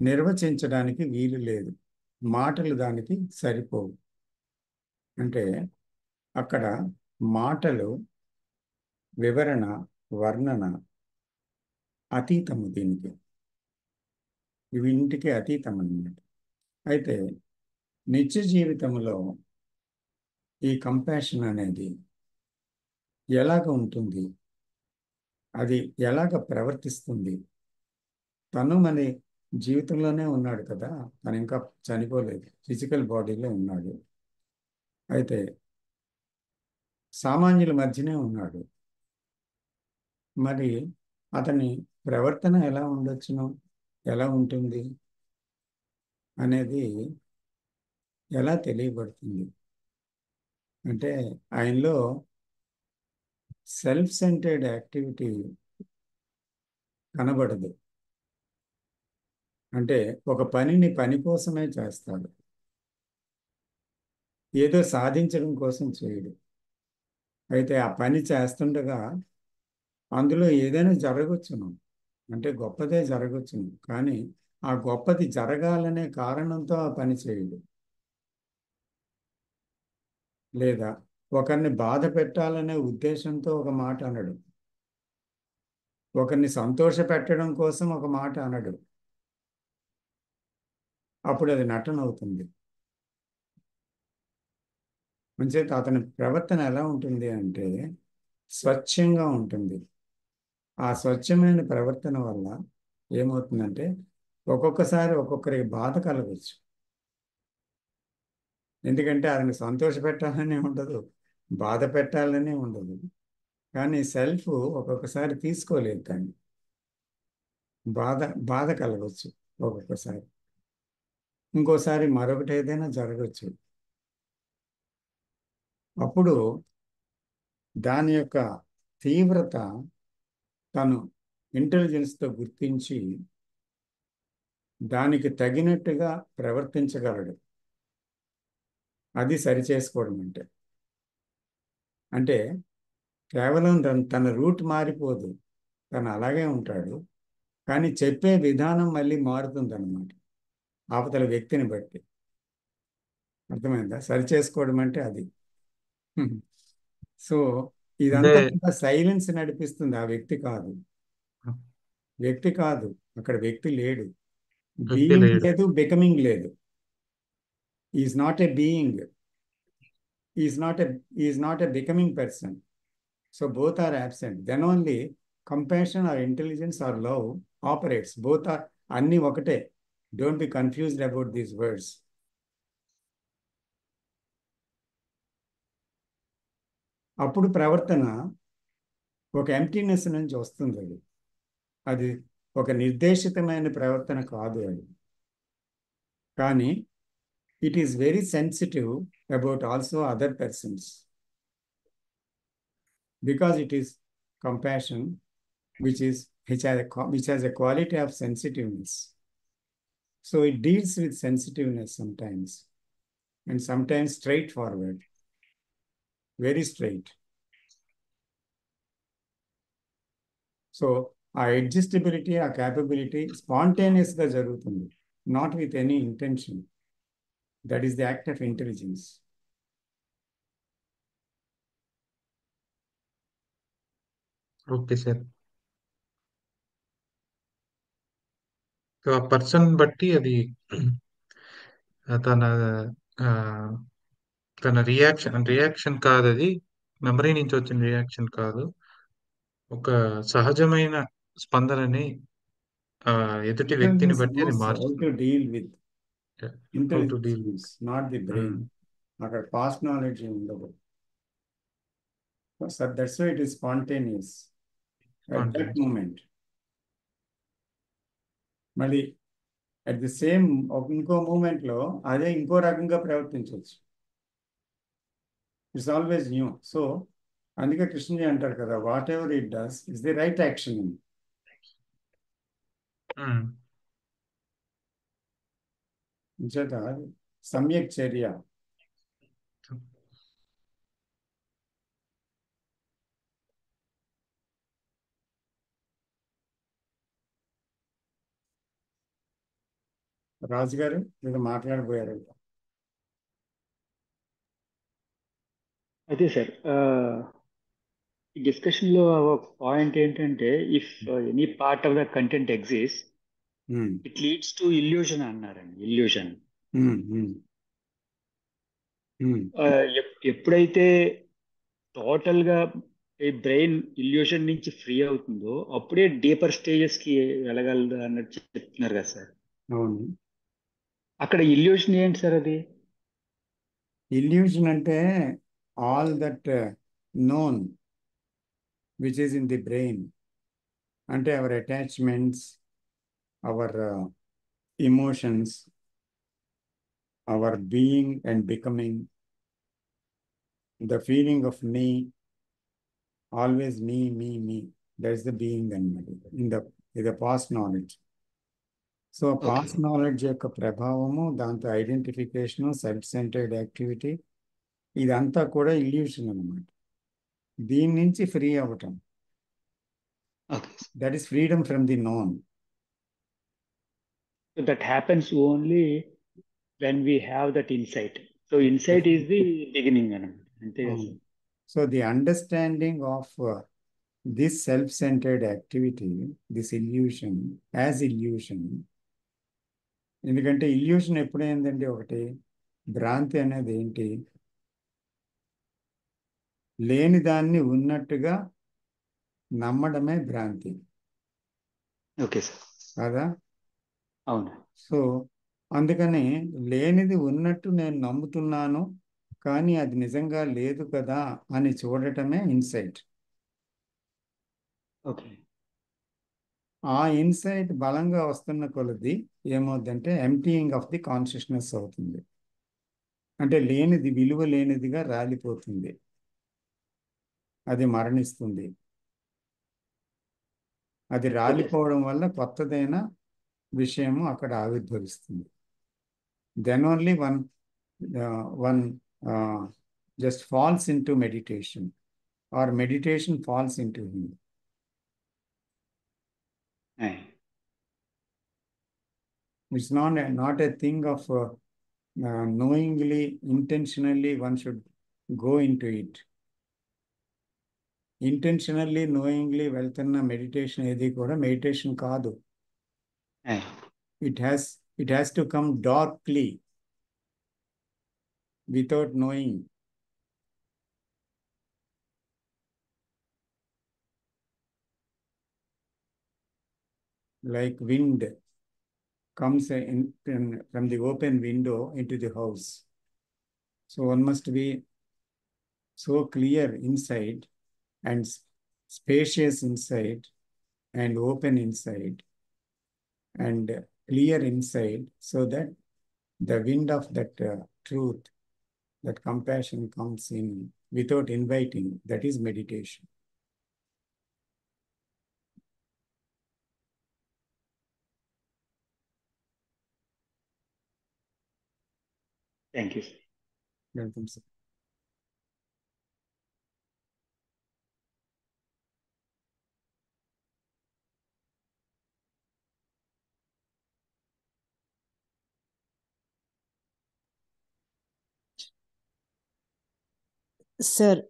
నిర్వచించడానికి వీలు లేదు. మాటలు దానికి సరిపోవు. అంటే అక్కడ మాటలు వివరణ వర్ణన అతీతము, దీనికి ఇవింటికి అతీతం అన్నమాట. అయితే నిత్య జీవితంలో ఈ కంపాషన్ అనేది ఎలాగ ఉంటుంది, అది ఎలాగ ప్రవర్తిస్తుంది? తను మన జీవితంలోనే ఉన్నాడు కదా, తను ఇంకా చనిపోలేదు, ఫిజికల్ బాడీలో ఉన్నాడు. అయితే సామాన్యుల మధ్యనే ఉన్నాడు. మరి అతని ప్రవర్తన ఎలా ఉండొచ్చును, ఎలా ఉంటుంది అనేది ఎలా తెలియబడుతుంది అంటే ఆయనలో సెల్ఫ్ సెంటర్డ్ యాక్టివిటీ కనబడదు. అంటే ఒక పనిని పని కోసమే చేస్తాడు, ఏదో సాధించడం కోసం చేయడు. అయితే ఆ పని చేస్తుండగా అందులో ఏదైనా జరగవచ్చును, అంటే గొప్పదే జరగవచ్చును, కానీ ఆ గొప్పది జరగాలనే కారణంతో ఆ పని చేయడు. లేదా ఒకరిని బాధ పెట్టాలనే ఉద్దేశంతో ఒక మాట అనడు, ఒకరిని సంతోష పెట్టడం కోసం ఒక మాట అనడు. అప్పుడు అది నటన అవుతుంది. అంచేత అతని ప్రవర్తన ఎలా ఉంటుంది అంటే స్వచ్ఛంగా ఉంటుంది. ఆ స్వచ్ఛమైన ప్రవర్తన వల్ల ఏమవుతుందంటే ఒక్కొక్కసారి ఒక్కొక్కరికి బాధ కలగచ్చు. ఎందుకంటే అతనికి సంతోష పెట్టాలని ఉండదు, బాధ పెట్టాలని ఉండదు. కానీ సెల్ఫ్ ఒక్కొక్కసారి తీసుకోలేదు, కానీ బాధ బాధ కలగచ్చు ఒక్కొక్కసారి. ఇంకోసారి మరొకటి ఏదైనా జరగచ్చు. అప్పుడు దాని యొక్క తీవ్రత తను ఇంటెలిజెన్స్తో గుర్తించి దానికి తగినట్టుగా ప్రవర్తించగలడు. అది సరిచేసుకోవడం అంటే. అంటే కేవలం తన రూట్ మారిపోదు, తను అలాగే ఉంటాడు. కానీ చెప్పే విధానం మళ్ళీ మారుతుందన్నమాట, అవతల వ్యక్తిని బట్టి. అర్థమైందా? సరిచేసుకోవడం అంటే అది. సో అంటే ఇదంతా కూడా సైలెన్స్ నడిపిస్తుంది, ఆ వ్యక్తి కాదు. వ్యక్తి కాదు, అక్కడ వ్యక్తి లేడు. వ్యక్తి బీయింగ్ లేడు. లేదు, బికమింగ్ లేదు. Is not a being, is not a becoming person. So both are absent. Then only compassion or intelligence or love operates. Both are అన్ని ఒకటే. Don't be confused about these words. అప్పుడు ప్రవర్తన ఒక ఎంప్టీనెస్ నుంచి వస్తుంది. అది ఒక నిర్దేశితమైన ప్రవర్తన కాదు అది. కానీ it is very sensitive about also other persons, because it is compassion which has a quality of sensitiveness. So it deals with sensitiveness sometimes, and sometimes straightforward, very straight. So our adjustability, our capability spontaneous గా జరుగుతుంది, not with any intention. That is the act of intelligence. Okay sir. So ఆ పర్సన్ బట్టి అది తన ఆ, తన రియాక్షన్ కాదు, అది మెమరీ నుంచి వచ్చిన రియాక్షన్ కాదు, ఒక సహజమైన స్పందనని ఎదుటి వ్యక్తిని Intelligence బట్టి అది knows how మారుస్తుంది. to deal with. How to Intelligence deal knows, not the brain. అక్కడ past knowledge ఉండదు. So that's why it is spontaneous at that moment. మళ్ళీ అట్ ది సేమ్ ఇంకో మూమెంట్లో అదే ఇంకో రకంగా ప్రవర్తించవచ్చు. It's always new. సో అందుకే కృష్ణజీ అంటారు కదా, whatever it does is the right action. చేత సమ్యక్ చర్య. రాజుగారు మీరు మాట్లాడబోయారు. అదే సార్, ఈ డిస్కషన్లో ఒక పాయింట్ ఏంటంటే, if any part of the content exist, it leads to illusion అన్నారండి. ఇల్యూషన్ ఎప్పుడైతే టోటల్గా ఈ బ్రెయిన్ ఇల్యూషన్ నుంచి ఫ్రీ అవుతుందో అప్పుడే డీపర్ స్టేజెస్కి వెళ్ళగలదు అన్నట్టు చెప్తున్నారు కదా సార్. అవును. అక్కడ ఇల్యూషన్ ఏంటి సార్? అది ఇల్యూషన్ అంటే all that known which is in the brain, అంటే our attachments, our emotions, our being and becoming, the feeling of me, always me, me, me. That's the being in the past knowledge. So past knowledge యొక్క ప్రభావము, దాంతో ఐడెంటిఫికేషను, సెల్ఫ్ సెంటర్డ్ యాక్టివిటీ, ఇదంతా కూడా ఇల్యూషన్ అన్నమాట. దీని నుంచి ఫ్రీ అవ్వటం, that is freedom from the known. That happens only when we have that insight. So insight is the beginning అన్నమాట. అంతే కదా sir? So the understanding of this self-centered activity, this illusion as illusion, ఎందుకంటే ఇల్యూషన్ ఎప్పుడైందండి? ఒకటి భ్రాంతి అనేది ఏంటి? లేని దాన్ని ఉన్నట్టుగా నమ్మడమే భ్రాంతి ఓకే సార్. కదా. అవును. సో అందుకని లేనిది ఉన్నట్టు నేను నమ్ముతున్నాను, కానీ అది నిజంగా లేదు కదా అని చూడటమే ఇన్సైట్. ఓకే. ఆ ఇన్సైట్ బలంగా వస్తున్న కొలది ఏమవుతుందంటే ఎంప్టీయింగ్ ఆఫ్ ది కాన్షియస్నెస్ అవుతుంది. అంటే లేనిది విలువ లేనిదిగా రాలిపోతుంది, అది మరణిస్తుంది. అది ఓకే సార్. రాలిపోవడం వల్ల కొత్తదైన విషయము అక్కడ ఆవిర్భవిస్తుంది. Then only one just falls into meditation, or meditation falls into him. ఆయ్. It's not a thing of knowingly, intentionally one should go into it. Intentionally knowingly వెళ్తున్న మెడిటేషన్ ఏది కూడా మెడిటేషన్ కాదు. ఆయ్. It has to come darkly without knowing. Like wind comes from the open window into the house. So one must be so clear inside and spacious inside and open inside and clear inside, so that the wind of that truth, that compassion comes in without inviting. That is meditation. Thank you sir. Welcome, sir. Sir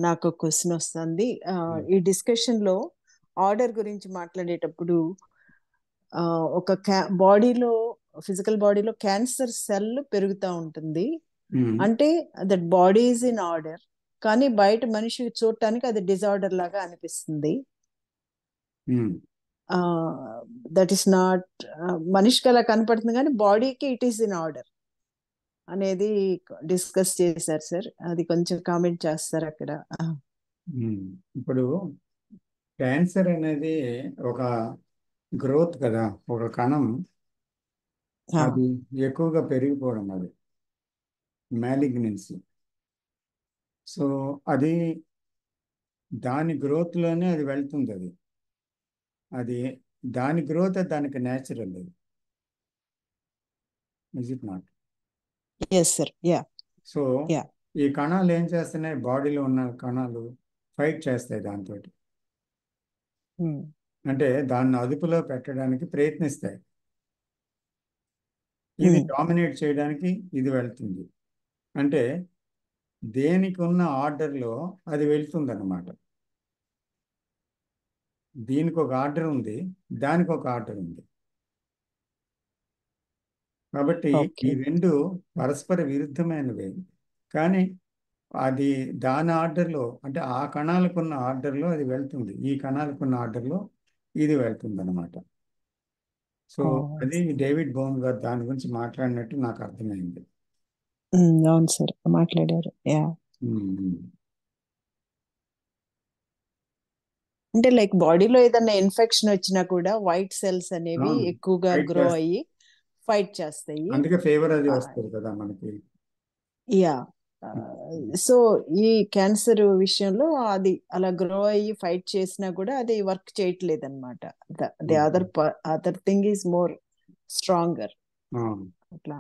నాకు క్వశ్చన్ వస్తుంది. ఈ డిస్కషన్ లో ఆర్డర్ గురించి మాట్లాడేటప్పుడు ఒక బాడీలో, ఫిజికల్ బాడీలో క్యాన్సర్ సెల్ పెరుగుతూ ఉంటుంది. అంటే that body is in order, కానీ బయట మనిషి చూడటానికి అది డిజార్డర్ లాగా అనిపిస్తుంది. దట్ ఈస్ నాట్, మనిషికి అలా కనపడుతుంది కానీ బాడీకి ఇట్ ఈస్ ఇన్ ఆర్డర్ అనేది డిస్కస్ చేశారు సార్. అది కొంచెం కామెంట్ చేస్తారు అక్కడ. ఇప్పుడు క్యాన్సర్ అనేది ఒక గ్రోత్ కదా, ఒక కణం, అది ఎక్కువగా పెరిగిపోవడం, అది మ్యాలిగ్నెన్సీ. సో అది దాని గ్రోత్లోనే అది వెళ్తుంది. అది దాని గ్రోత్ దానికి న్యాచురల్. అది is it not? Yes sir. Yeah. So ఈ కణాలు ఏం చేస్తున్నాయి? బాడీలో ఉన్న కణాలు ఫైట్ చేస్తాయి దాంతో, అంటే దాన్ని అదుపులో పెట్టడానికి ప్రయత్నిస్తాయి. ఇది డామినేట్ చేయడానికి ఇది వెళ్తుంది. అంటే దేనికి ఉన్న ఆర్డర్లో అది వెళ్తుంది అన్నమాట. దీనికి ఒక ఆర్డర్ ఉంది, దానికి ఒక ఆర్డర్ ఉంది. కాబట్టి ఈ రెండు పరస్పర విరుద్ధమైనవి. కానీ అది దాని ఆర్డర్లో, అంటే ఆ కణాలకున్న ఆర్డర్లో అది వెళ్తుంది, ఈ కణాలకున్న ఆర్డర్లో ఇది వెళ్తుంది అన్నమాట. సో అది డేవిడ్ బోన్ గారు దాని గురించి మాట్లాడినట్టు నాకు అర్థమైంది. అవును సార్, మాట్లాడారు. యా. అంటే లైక్ బాడీలో ఏదైనా ఇన్ఫెక్షన్ వచ్చినా కూడా వైట్ సెల్స్ అనేవి ఎక్కువగా గ్రో అయ్యి ఫైట్ చేస్తాయి. అందుకే ఫీవర్ అది వస్తుంది కదా మనకి. యా. సో ఈ క్యాన్సర్ విషయంలో అది అలా గ్రో అయ్యి ఫైట్ చేసినా కూడా అది వర్క్ చేయట్లేదు అనమాట. The other thing is more stronger. అట్లా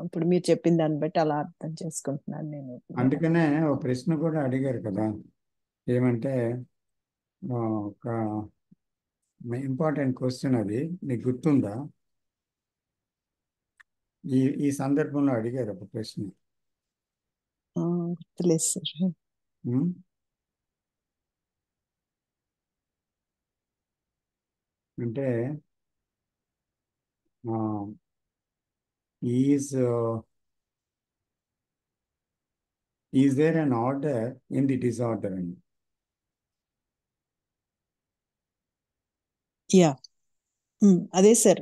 ఇప్పుడు మీరు చెప్పిన దాన్ని బట్టి అలా అర్థం చేసుకుంటున్నాను నేను. అందుకనే ఒక ప్రశ్న కూడా అడిగారు కదా, ఏమంటే ఒక ఇంపార్టెంట్ క్వశ్చన్, అది నీకు గుర్తుందా? ఈ సందర్భంలో అడిగారు ఒక ప్రశ్న. గుర్తులేదు సార్. అంటే is is there an order in the disorder అండి. యా అదే సార్,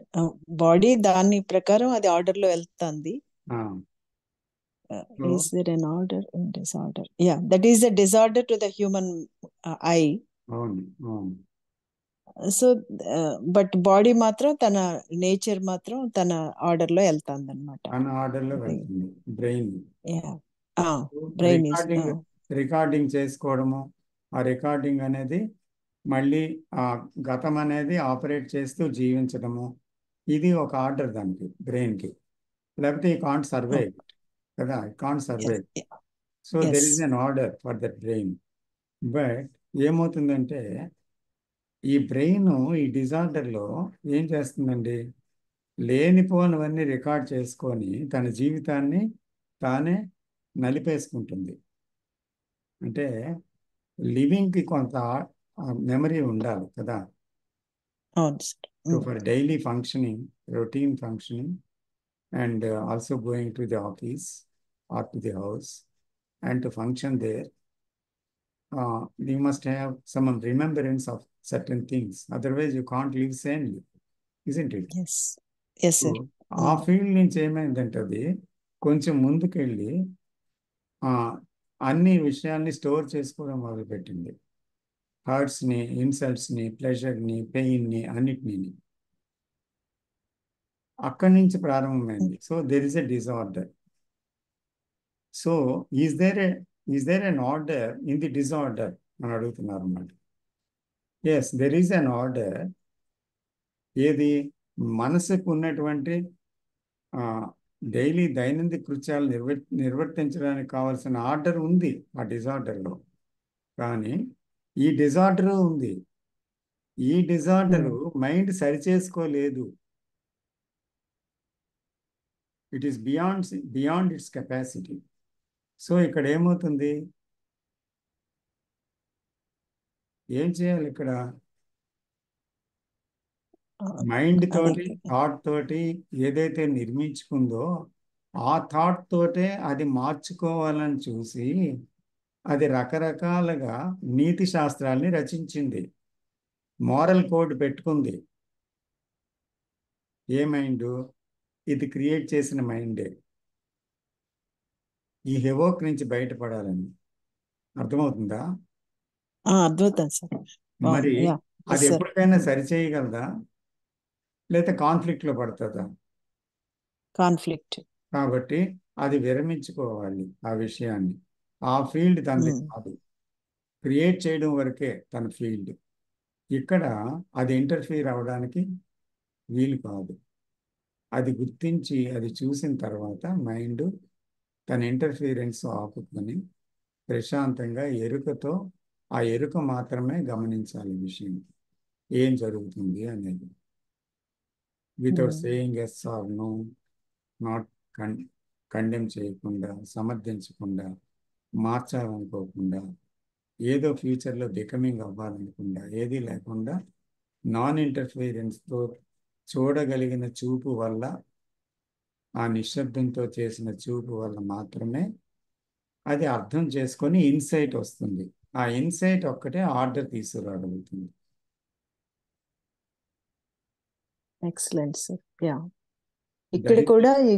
బాడీ దాని ప్రకారం అది ఆర్డర్ లో వెళ్తుంది. So, is there an order in disorder? Yeah, that is the disorder to the human eye. అవును అవును సో బట్ బాడీ మాత్రం తన నేచర్ మాత్రం తన ఆర్డర్ లో వెళ్తుంది అనమాట. అన్న ఆర్డర్లో వెళ్తుంది బ్రెయిన్. బ్రెయిన్ ఈస్ రికార్డింగ్ చేసుకోవడము, ఆ రికార్డింగ్ అనేది మళ్ళీ ఆ గతం అనేది ఆపరేట్ చేస్తూ జీవించడము, ఇది ఒక ఆర్డర్ దానికి బ్రెయిన్కి. లేకపోతే ఈ కాంట్ సర్వైవ్ కదా, ఈ can't survive. So there is an order for that brain. But ఏమవుతుందంటే ఈ బ్రెయిన్ ఈ డిజార్డర్లో ఏం చేస్తుందండి, లేనిపోనివన్నీ రికార్డ్ చేసుకొని తన జీవితాన్ని తానే నలిపేసుకుంటుంది. అంటే లివింగ్కి కొంత మెమరీ ఉండాలి కదా, for daily functioning, routine functioning, and also going to the office or to the house and to function there. You must have some remembrance of certain things. Otherwise, you can't live sanely, isn't it? Yes, sir. ఆ ఫీల్డ్ నుంచి ఏమైందంటే అది కొంచెం ముందుకెళ్ళి అన్ని విషయాల్ని స్టోర్ చేసుకోవడం మొదలుపెట్టింది. హర్ట్స్ని, ఇన్సల్ట్స్ని, ప్లెజర్ని, పెయిన్ని, అన్నిటినీ. అక్కడి నుంచి ప్రారంభమైంది. So there is a disorder. So is there an order in the disorder అని అడుగుతున్నారు అన్నమాట. Yes, there is an order. ఏది మనసుకు ఉన్నటువంటి డైలీ దైనందిక కృత్యాలు నిర్వర్తించడానికి కావాల్సిన ఆర్డర్ ఉంది ఆ డిజార్డర్లో. కానీ ఈ డిజార్డర్ ఉంది, ఈ డిజార్డరు మైండ్ సరిచేసుకోలేదు. It is beyond its capacity. So ఇక్కడ ఏమవుతుంది, ఏం చేయాలి ఇక్కడ? మైండ్ తోటి, థాట్ తోటి ఏదైతే నిర్మించుకుందో ఆ థాట్ తోటే అది మార్చుకోవాలని చూసి అది రకరకాలుగా నీతి శాస్త్రాల్ని రచించింది, మోరల్ కోడ్ పెట్టుకుంది. ఏ మైండ్? ఇది క్రియేట్ చేసిన మైండే. ఈ హెవోక్ నుంచి బయటపడాలని. అర్థమవుతుందా? అర్థమవుతుంది సార్. మరి అది ఎప్పటికైనా సరిచేయగలదా, లేదా కాన్ఫ్లిక్ట్లో పడుతుందా? కాన్ఫ్లిక్ట్. కాబట్టి అది విరమించుకోవాలి ఆ విషయాన్ని. ఆ ఫీల్డ్ తనది కాదు, క్రియేట్ చేయడం వరకే తన ఫీల్డ్. ఇక్కడ అది ఇంటర్ఫీర్ అవ్వడానికి వీలు కాదు. అది గుర్తించి అది చూసిన తర్వాత మైండ్ తన ఇంటర్ఫీరెన్స్ ఆపుకొని ప్రశాంతంగా ఎరుకతో, ఆ ఎరుక మాత్రమే గమనించాలి విషయం ఏం జరుగుతుంది అనేది. Without saying yes or no, not condemn చేయకుండా, సమర్థించకుండా, మార్చాలనుకోకుండా, ఏదో ఫ్యూచర్లో బికమింగ్ అవ్వాలనుకుండా, ఏది లేకుండా నాన్ ఇంటర్ఫీరెన్స్తో చూడగలిగిన చూపు వల్ల, ఆ నిశ్శబ్దంతో చేసిన చూపు వల్ల మాత్రమే అది అర్థం చేసుకొని ఇన్సైట్ వస్తుంది. ఆ ఇన్సైట్ ఒక్కటే ఆర్డర్ తీసుకురాగలుగుతుంది. Excellent sir. యా, ఇక్కడ కూడా ఈ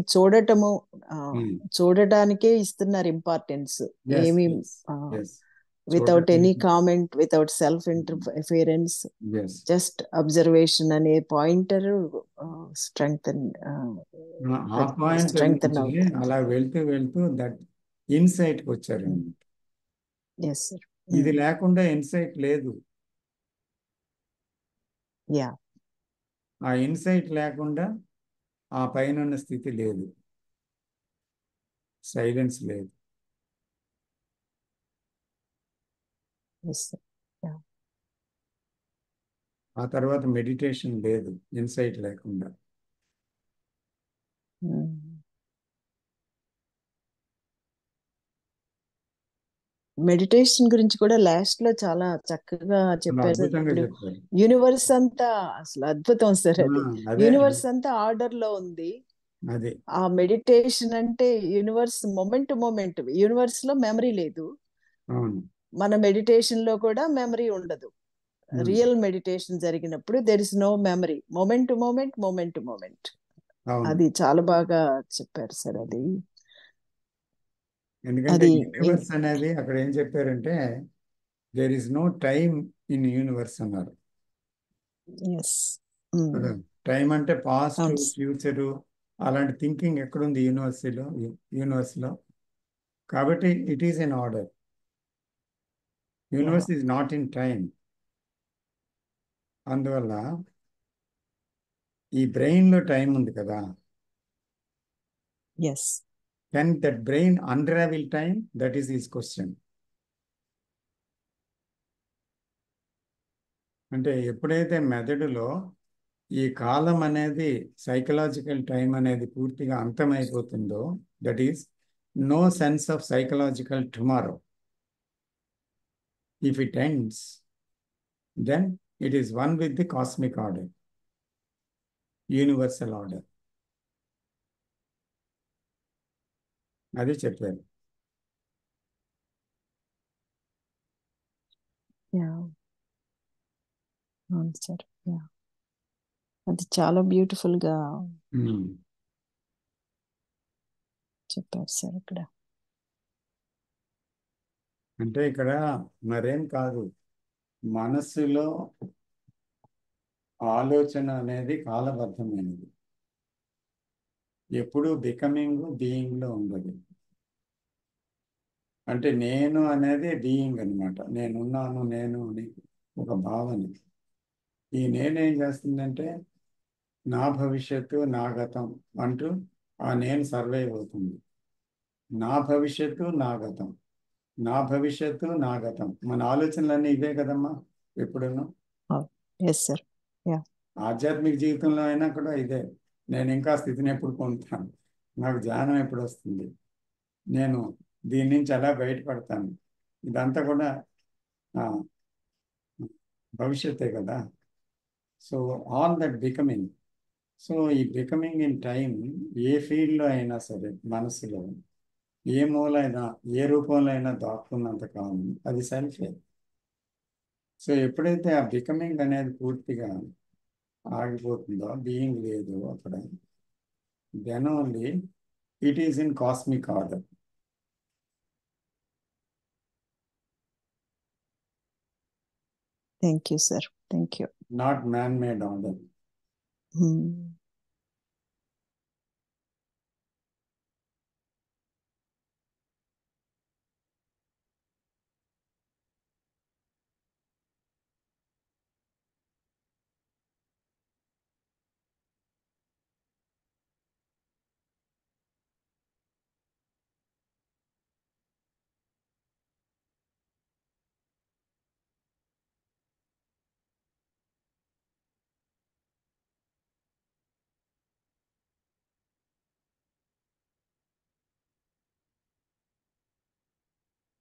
చూడటానికే ఇస్తున్నారు ఇంపార్టెన్స్. ఏమి without any comment, without self interference, just observation అనే పాయింటర్ స్ట్రెంగ్తన్ అలా వెళ్తూ వెళ్తూ దట్ ఇన్సైట్కి వచ్చారు. Yes sir. ఇది లేకుండా ఇన్సైట్ లేదు. యా, ఆ ఇన్సైట్ లేకుండా ఆ పైన స్థితి లేదు, సైలెన్స్ లేదు. ఆ తర్వాత మెడిటేషన్ లేదు ఇన్సైట్ లేకుండా. మెడిటేషన్ గురించి కూడా లాస్ట్ లో చాలా చక్కగా చెప్పారు. యూనివర్స్ అంతా అసలు అద్భుతం సార్. అది యూనివర్స్ అంతా ఆర్డర్ లో ఉంది. అది ఆ మెడిటేషన్ అంటే universe moment to moment, universe లో మెమరీ లేదు, అవును. మన మెడిటేషన్ లో కూడా మెమరీ ఉండదు. రియల్ మెడిటేషన్ జరిగినప్పుడు there is no memory, moment to moment, moment to moment. అవును. అది చాలా బాగా చెప్పారు సార్. అది ఎందుకంటే అది యూనివర్స్ అనేది అక్కడ ఏం చెప్పారంటే there is no time in universe అన్నారు. ఎస్. టైం అంటే పాస్ట్, అవును. ఫ్యూచరు అలాంటి థింకింగ్ ఎక్కడుంది యూనివర్స్లో. కాబట్టి it is in order. Universe is not in time. అందువల్ల ఈ బ్రెయిన్లో టైం ఉంది కదా, yes. Can that brain unravel time? That is his question. అంటే ఎప్పుడైతే మెదడులో ఈ కాలం అనేది, సైకలాజికల్ టైం అనేది పూర్తిగా అంతమైపోతుందో, that is no sense of psychological tomorrow. If it ends, then it is one with the cosmic order, universal order. అది చెప్పారు. అవును సార్. అది చాలా బ్యూటిఫుల్ గా చెప్పారు సార్ ఇక్కడ. అంటే ఇక్కడ మరేం కాదు, మనస్సులో ఆలోచన అనేది కాలబద్ధమైనది. ఎప్పుడు బికమింగ్, బీయింగ్లో ఉండదు. అంటే నేను అనేది బీయింగ్ అనమాట. నేనున్నాను, నేను అని ఒక భావన. ఈ నేనేం చేస్తుందంటే నా భవిష్యత్తు, నా గతం అంటూ ఆ నేను సర్వైవ్ అవుతుంది. నా భవిష్యత్తు, నా గతం, నా భవిష్యత్తు, నా గతం. మన ఆలోచనలన్నీ ఇవే కదమ్మా ఎప్పుడున్నా. Yes sir. ఆధ్యాత్మిక జీవితంలో అయినా కూడా ఇదే. నేను ఇంకా స్థితిని ఎప్పుడు పొందుతాను, నాకు ధ్యానం ఎప్పుడు వస్తుంది, నేను దీని నుంచి ఎలా బయటపడతాను, ఇదంతా కూడా భవిష్యత్తే కదా. So all that becoming. So ఈ బికమింగ్ ఇన్ టైం ఏ ఫీల్డ్లో అయినా సరే, మనసులో ఏ మూలైనా, ఏ రూపంలో అయినా దాక్కున్నంత కాలం అది సెల్ఫే. సో ఎప్పుడైతే ఆ బికమింగ్ అనేది పూర్తిగా ఆగిపోతుందో, బీయింగ్ లేదు అక్కడ, then only it is in cosmic order. Thank you sir. Thank you. Not man made order.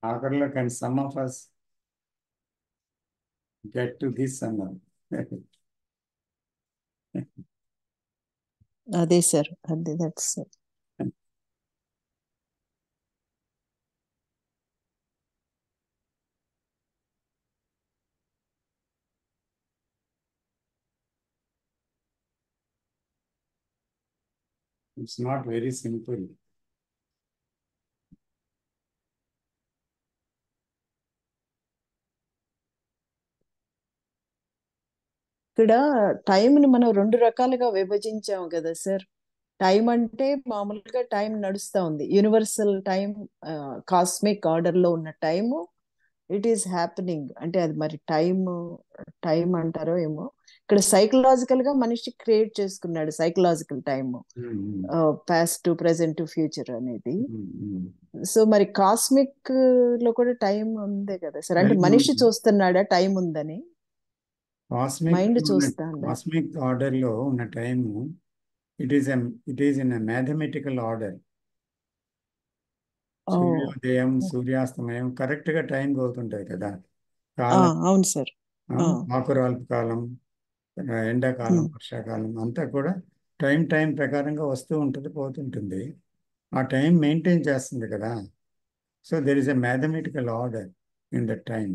ఆఖరిలో can some of us get to this అన్నారు. అదే సార్. అదే, that's sir. It's not very simple. ఇక్కడ టైంని మనం 2 రకాలుగా విభజించాం కదా సార్. టైం అంటే మామూలుగా టైం నడుస్తూ ఉంది, యూనివర్సల్ టైం, కాస్మిక్ ఆర్డర్ లో ఉన్న టైము ఇట్ ఈస్ హ్యాపెనింగ్. అంటే అది మరి టైం అంటారో ఏమో. ఇక్కడ సైకలాజికల్ గా మనిషి క్రియేట్ చేసుకున్నాడు psychological time, past, present, future అనేది. సో మరి కాస్మిక్ లో కూడా టైం ఉందే కదా సార్. అంటే మనిషి చూస్తున్నాడా టైం ఉందని? మైండ్ చూస్తాడా? కాస్మిక్ ఆర్డర్లో ఉన్న time it is in mathematical order. సూర్యోదయం, సూర్యాస్తమయం కరెక్ట్గా టైంకి అవుతుంటాయి కదా. కాలం, అవును సార్. ఆకురాల్పు కాలం, ఎండాకాలం, వర్షాకాలం అంతా కూడా టైం ప్రకారంగా వస్తూ ఉంటుంది, పోతుంటుంది. ఆ టైం మెయింటైన్ చేస్తుంది కదా. So there is a mathematical order in the time,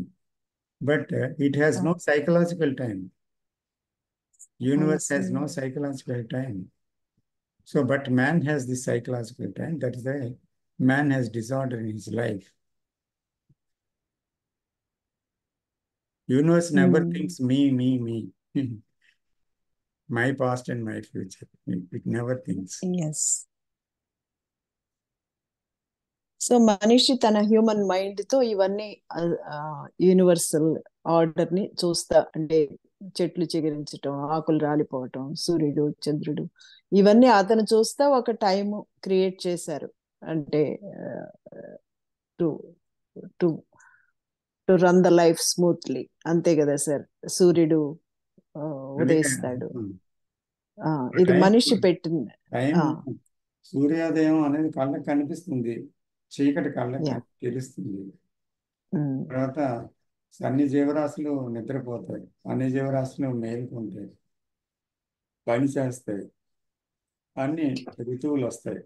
but it has no psychological time. Universe has no psychological time. So, but man has this psychological time. That is why man has disorder in his life. Universe never thinks me. My past and my future. It never thinks. Yes. So మనిషి తన హ్యూమన్ మైండ్ తో ఇవన్నీ యూనివర్సల్ ఆర్డర్ ని చూస్తా, అంటే చెట్లు చిగురించటం, ఆకులు రాలిపోవటం, సూర్యుడు చంద్రుడు, ఇవన్నీ అతను చూస్తా ఒక టైం క్రియేట్ చేశారు. అంటే to to to run the life smoothly, అంతే కదా సార్. సూర్యుడు ఉదయిస్తాడు. ఇది మనిషి పెట్టింది. టైం సూర్యోదయం అనేది కళ్ళకి కనిపిస్తుంది, చీకటి కళ్ళకి తెలుస్తుంది. తర్వాత అన్ని జీవరాశులు నిద్రపోతాయి, అన్ని జీవరాశులు మేలుకుంటాయి, పని చేస్తాయి, అన్ని ఋతువులు వస్తాయి.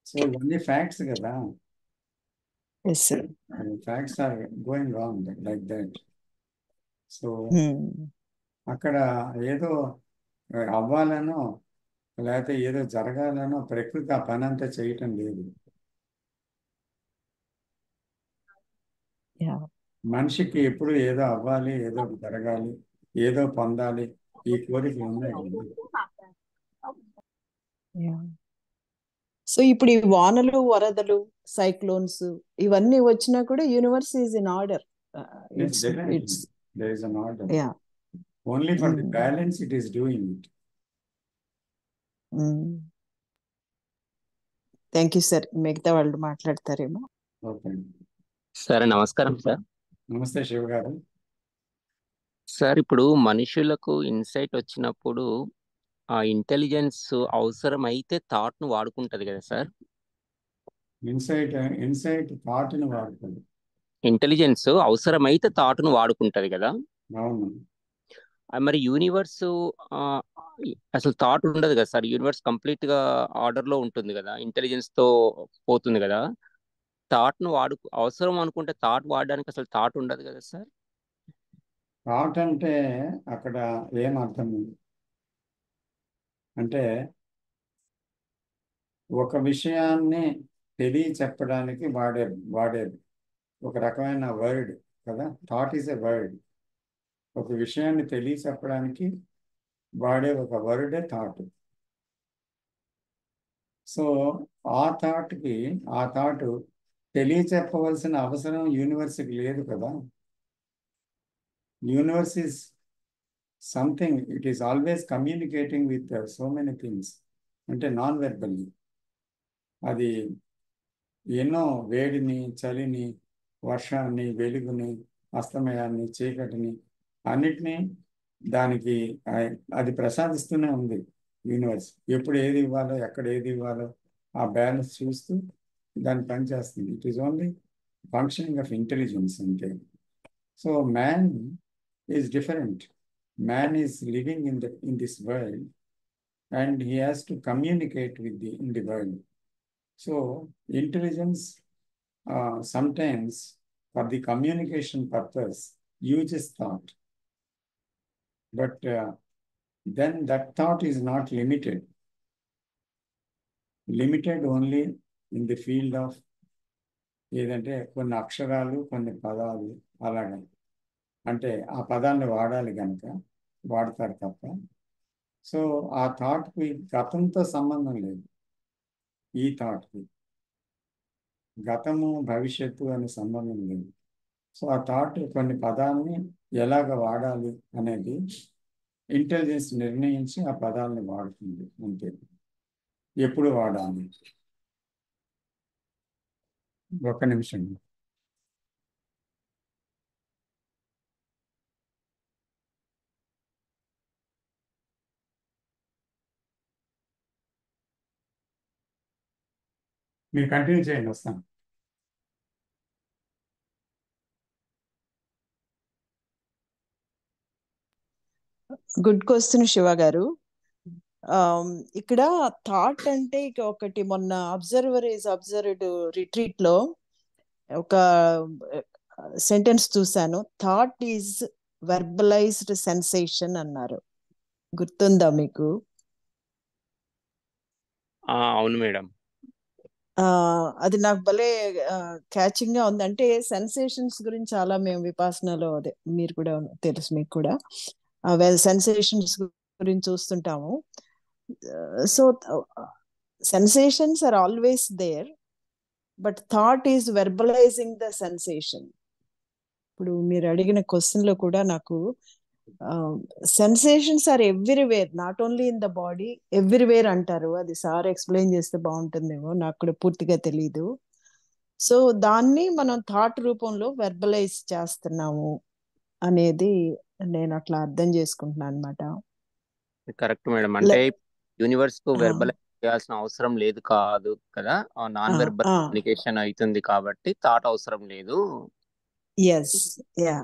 సో ఇవన్నీ ఫ్యాక్ట్స్ కదా. Facts are going on like that. So అక్కడ ఏదో అవ్వాలనో లేకపోతే ఏదో జరగాలనో ప్రకృతి ఆ పని అంతా చేయటం లేదు. మనిషికి ఎప్పుడు ఏదో అవ్వాలి, ఏదో జరగాలి, ఏదో పొందాలి, ఈ కోరికలు ఉన్నాయి. సో ఇప్పుడు ఈ వానలు, వరదలు, సైక్లోన్స్ ఇవన్నీ వచ్చినా కూడా universe is in order. There is an order. Only for the balance it is doing it. Thank you sir. మిగతా వాళ్ళు మాట్లాడతారేమో. ఓకే సార్, నమస్కారం సార్. నమస్తే శివ గారు. సార్, ఇప్పుడు మనుషులకు ఇన్సైట్ వచ్చినప్పుడు ఆ ఇంటెలిజెన్స్ అవసరం అయితే థాట్ ను వాడుకుంటది కదా సార్. ఇన్సైట్ థాట్ ని వాడుతుంది. ఇంటెలిజెన్స్ అవసరమైతే థాట్ ను వాడుకుంటది కదా. అవును. మరి యూనివర్స్ అసలు థాట్ ఉండదు కదా సార్. యూనివర్స్ కంప్లీట్ గా ఆర్డర్ లో ఉంటుంది కదా, ఇంటెలిజెన్స్ తో పోతుంది కదా. థాట్ ను అవసరం అనుకుంటే థాట్ వాడడానికి అసలు థాట్ ఉండదు కదా సార్. థాట్ అంటే అక్కడ ఏం అర్థం అంటే ఒక విషయాన్ని చెప్పడానికి వాడే ఒక రకమైన వర్డ్ కదా. Thought is a word. ఒక విషయాన్ని చెప్పడానికి వాడే ఒక వర్డే థాట్. సో ఆ థాట్ చెప్పవలసిన అవసరం యూనివర్స్కి లేదు కదా. Universe is something, it is always communicating with so many things. అంటే నాన్ వెర్బల్లీ అది ఎన్నో వేడిని, చలిని, వర్షాన్ని, వెలుగుని, అస్తమయాన్ని, చీకటిని అన్నిటినీ దానికి అది ప్రసాదిస్తూనే ఉంది యూనివర్స్. ఎప్పుడు ఏది ఇవ్వాలో, ఎక్కడ ఏది ఇవ్వాలో ఆ బ్యాలెన్స్ చూస్తూ దాన్ని పనిచేస్తుంది. It is only functioning of intelligence అంతే. So man is different. Man is living in this world and he has to communicate in the world. So intelligence sometimes for the communication purpose uses thought, but then that thought is not limited only in the field of ఏదంటే కొన్ని అక్షరాలు, కొన్ని పదాలు అలాగా. అంటే ఆ పదాన్ని వాడాలి కనుక వాడతారు తప్ప. సో ఆ థాట్కి గతంతో సంబంధం లేదు. ఈ థాట్కి గతము, భవిష్యత్తు అనే సంబంధం లేదు. సో ఆ థాట్ కొన్ని పదాలని ఎలాగ వాడాలి అనేది ఇంటెలిజెన్స్ నిర్ణయించి ఆ పదాలని వాడుతుంది అంతే. ఎప్పుడు వాడాలి? ఒక్క నిమిషం. మీరు కంటిన్యూ చేయండి, వస్తాను. గుడ్ క్వశ్చన్ శివ గారు. ఇక్కడ థాట్ అంటే ఇక ఒకటి మొన్న అబ్జర్వర్ ఈజ్ అబ్జర్వ్డ్ రిట్రీట్ లో ఒక సెంటెన్స్ చూశాను. థాట్ ఈజ్ వెర్బలైజ్డ్ సెన్సేషన్ అన్నారు. గుర్తుందా మీకు? అవును మేడం. అది నాకు భలే క్యాచింగ్ గా ఉంది. అంటే సెన్సేషన్స్ గురించి చాలా మేము విపాసనలో అదే మీరు కూడా తెలుసు మీకు కూడా సెన్సేషన్స్ గురించి చూస్తుంటాము. So sensations are always there, but thought is verbalizing the sensation. ఇప్పుడు మీరు అడిగిన క్వశ్చన్ లో కూడా నాకు sensations are everywhere, not only in the body, everywhere అంటారు. అది సార్ ఎక్స్ప్లెయిన్ చేస్తే బాగుంటుందేమో, నాకు కూడా పూర్తిగా తెలీదు. సో దాన్ని మనం థాట్ రూపంలో వెర్బలైజ్ చేస్తున్నాము అనేది నేను అట్లా అర్థం చేసుకుంటున్నాను అనమాట. Correct madam. అంటే యూనివర్స్ కు వెర్బలైజ్ చేయాల్సిన అవసరం లేదు కాదు కదా, నాన్ వెర్బల్ కమ్యూనికేషన్ అవుతుంది కాబట్టి థాట్ అవసరం లేదు. Yes, yeah.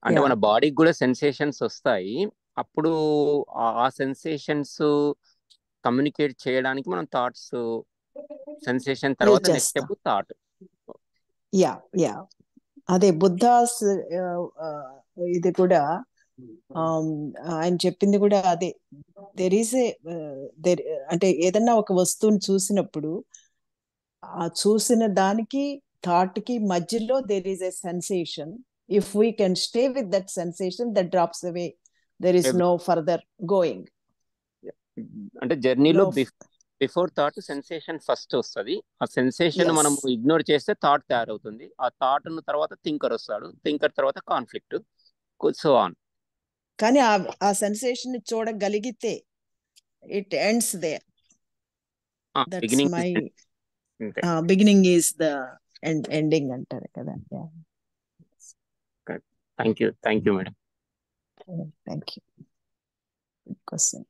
అంటే మన బాడీకి కూడా సెన్సేషన్స్ వస్తాయి, అప్పుడు ఆ సెన్సేషన్స్ కమ్యూనికేట్ చేయడానికి మనం థాట్స్, సెన్సేషన్ తర్వాత next step thought. Yeah yeah అదే బుద్ధాస్ ఇది కూడా ఆయన చెప్పింది కూడా అదే. దెర్ ఈస్ ఏ అంటే ఏదన్నా ఒక వస్తువుని చూసినప్పుడు ఆ చూసిన దానికి థాట్ కి మధ్యలో there is a sensation. If we can stay with that sensation, that drops away. There is no further going. అంటే జర్నీలో బిఫోర్ థాట్ సెన్సేషన్ ఫస్ట్ వస్తుంది. ఆ సెన్సేషన్ మనం ఇగ్నోర్ చేస్తే థాట్ తయారవుతుంది. ఆ థాట్ తర్వాత థింకర్ వస్తాడు, థింకర్ తర్వాత కాన్ఫ్లిక్ట్, సో ఆన్. కానీ ఆ సెన్సేషన్ చూడగలిగితే it ends there. That's my beginning is the ending అంటారు కదా. Thank you madam. Thank you. Good question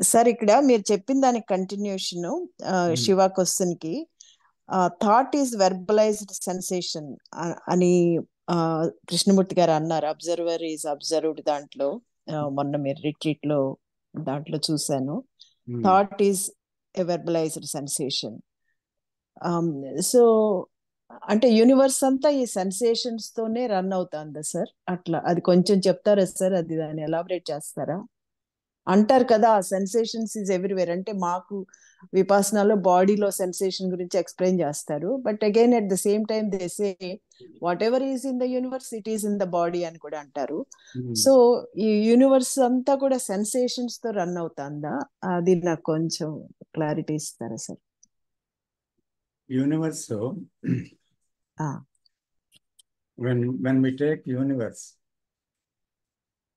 sir. ఇక్కడ మీరు చెప్పిన దానికి కంటిన్యూషన్ శివ క్వశ్చన్ కి థాట్ ఈజ్ వెర్బలైజ్డ్ సెన్సేషన్ అని కృష్ణమూర్తి గారు అన్నారు. అబ్జర్వర్ ఈజ్ అబ్జర్వ్డ్ దాంట్లో మొన్న మీరు రిట్రీట్ లో దాంట్లో చూశాను. Thought is a verbalized sensation. So అంటే యూనివర్స్ అంతా ఈ సెన్సేషన్స్ తోనే రన్ అవుతుందా సార్? అట్లా అది కొంచెం చెప్తారా సార్? అది దాన్ని ఎలాబరేట్ చేస్తారా? అంటారు కదా సెన్సేషన్స్ ఈజ్ ఎవ్రీవేర్ అంటే, మాకు విపాసనలో బాడీలో సెన్సేషన్ గురించి ఎక్స్ప్లెయిన్ చేస్తారు. But again at the same time they say what ever is in the universe it is in the body అని కూడా అంటారు. సో ఈ యూనివర్స్ అంతా కూడా సెన్సేషన్స్ తో రన్ అవుతుందా? అది నాకు కొంచెం క్లారిటీ ఇస్తారా sir? Universe, when we take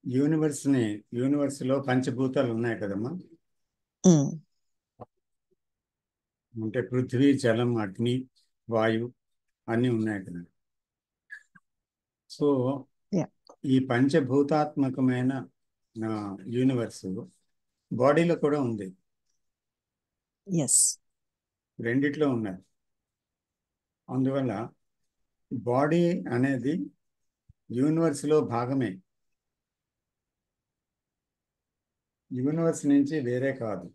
universe లో పంచభూతాలు ఉన్నాయి కదమ్మా. అంటే పృథ్వీ, జలం, అగ్ని, వాయు అన్నీ ఉన్నాయి కదా. సో ఈ పంచభూతాత్మకమైన యూనివర్స్ బాడీలో కూడా ఉంది. రెండిట్లో ఉన్నాయి. అందువల్ల బాడీ అనేది యూనివర్స్ లో భాగమే, యూనివర్స్ నుంచి వేరే కాదు.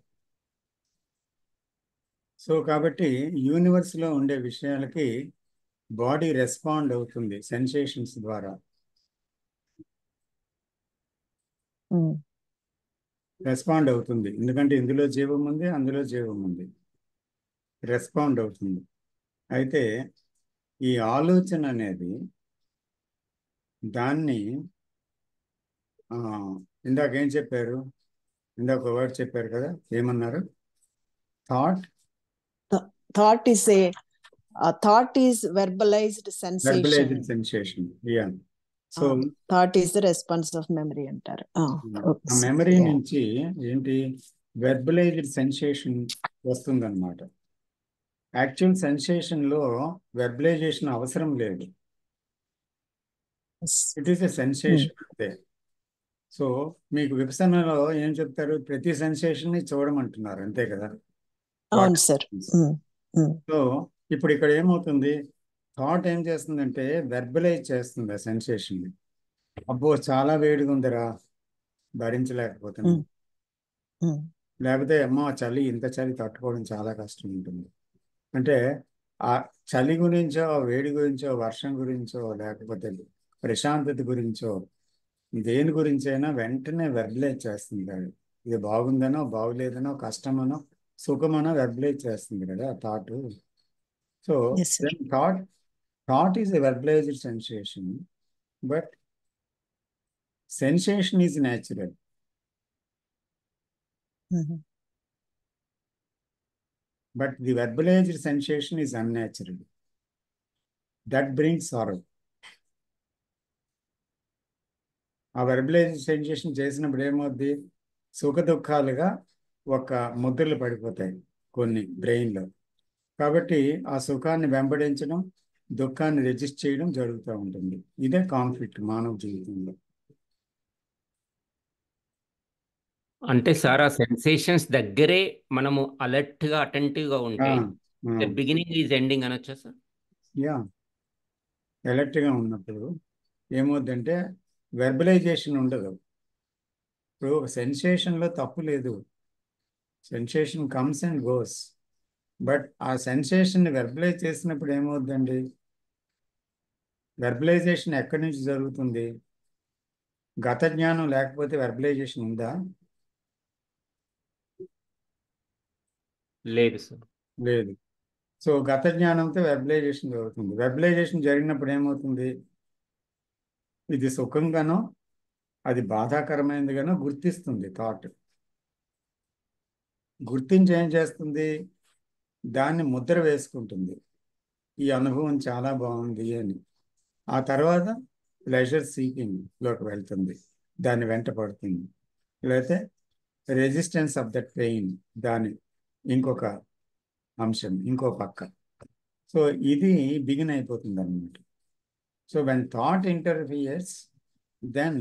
సో కాబట్టి యూనివర్స్ లో ఉండే విషయాలకి బాడీ రెస్పాండ్ అవుతుంది సెన్సేషన్స్ ద్వారా. రెస్పాండ్ అవుతుంది ఎందుకంటే ఇందులో జీవం ఉంది, అందులో జీవం ఉంది, రెస్పాండ్ అవుతుంది. అయితే ఈ ఆలోచన అనేది దాన్ని ఇందాక ఏం చెప్పారు? ఇందాక ఒక వర్డ్ చెప్పారు కదా, ఏమన్నారు? Thought is verbalized sensation. Yeah. So thought is the response of memory అంటారు. మెమరీ నుంచి ఏంటి వెర్బలైజ్డ్ సెన్సేషన్ వస్తుందన్నమాట. యాక్చువల్ సెన్సేషన్ లో వెర్బలైజేషన్ అవసరం లేదు, ఇట్ ఈస్ ఎ సెన్సేషన్ అంతే. సో మీకు విపసనలో ఏం చెప్తారు? ప్రతి సెన్సేషన్ ని చూడమంటున్నారు, అంతే కదా. అవును సార్. సో ఇప్పుడు ఇక్కడ ఏమవుతుంది? థాట్ ఏం చేస్తుందంటే వెర్బలైజ్ చేస్తుంది ఆ సెన్సేషన్ ని. అబ్బో చాలా వేడిగా ఉందిరా, భరించలేకపోతున్నాం. ఉమ్, ఉమ్, లేకపోతే అమ్మ చలి, ఇంత చలి తట్టుకోవడం చాలా కష్టం ఉంటుంది. అంటే ఆ చలి గురించో, వేడి గురించో, వర్షం గురించో, లేకపోతే ప్రశాంతత గురించో, దేని గురించైనా వెంటనే వెర్బలైజ్ చేస్తుంది కదా. ఇది బాగుందనో, బాగులేదనో, కష్టమనో, సుఖమనో వెర్బలైజ్ చేస్తుంది కదా thought. So yes sir. Then thought is a verbalized sensation, but sensation is natural. Mhm. But the verbalized sensation is unnatural. That brings sorrow. ఆ వెర్బలైజ్ సెన్సేషన్ చేసినప్పుడు ఏమవుద్ది, సుఖ దుఃఖాలుగా ఒక ముద్రలు పడిపోతాయి కొన్ని బ్రెయిన్లో. కాబట్టి ఆ సుఖాన్ని వెంబడించడం, దుఃఖాన్ని రెజిస్ట్ చేయడం జరుగుతూ ఉంటుంది. ఇదే కాన్ఫ్లిక్ట్ మానవ జీవితంలో. అంటే సార్ ఆ సెన్సేషన్స్ దగ్గరే మనము అలర్ట్ గా అటెంటివ్ గా ఉంటే బిగినింగ్ ఈజ్ ఎండింగ్ అనొచ్చా సార్? యా, ఎలర్ట్గా ఉన్నప్పుడు ఏమవుద్దంటే వెర్బలైజేషన్ ఉండదు. ఇప్పుడు ఒక సెన్సేషన్లో తప్పు లేదు, sensation comes and goes. But ఆ సెన్సేషన్ని వెర్బలైజ్ చేసినప్పుడు ఏమవుద్దండి, వెర్బలైజేషన్ ఎక్కడి నుంచి జరుగుతుంది? గత జ్ఞానం లేకపోతే వెర్బలైజేషన్ ఉందా? లేదు సార్. లేదు. సో గత జ్ఞానంతో వెర్బలైజేషన్ జరుగుతుంది. వెర్బలైజేషన్ జరిగినప్పుడు ఏమవుతుంది, ఇది సుఖంగానో అది బాధాకరమైనదిగానో గుర్తిస్తుంది థాట్. గుర్తించి ఏం చేస్తుంది, దాన్ని ముద్ర వేసుకుంటుంది, ఈ అనుభవం చాలా బాగుంది అని. ఆ తర్వాత ప్లెజర్ సీకింగ్లోకి వెళ్తుంది, దాన్ని వెంట పడుతుంది. లేకపోతే రెసిస్టెన్స్ ఆఫ్ దట్ పెయిన్, దాని ఇంకొక అంశం, ఇంకో పక్క. సో ఇది బిగిన్ అయిపోతుంది అన్నమాట. So when thought interferes, then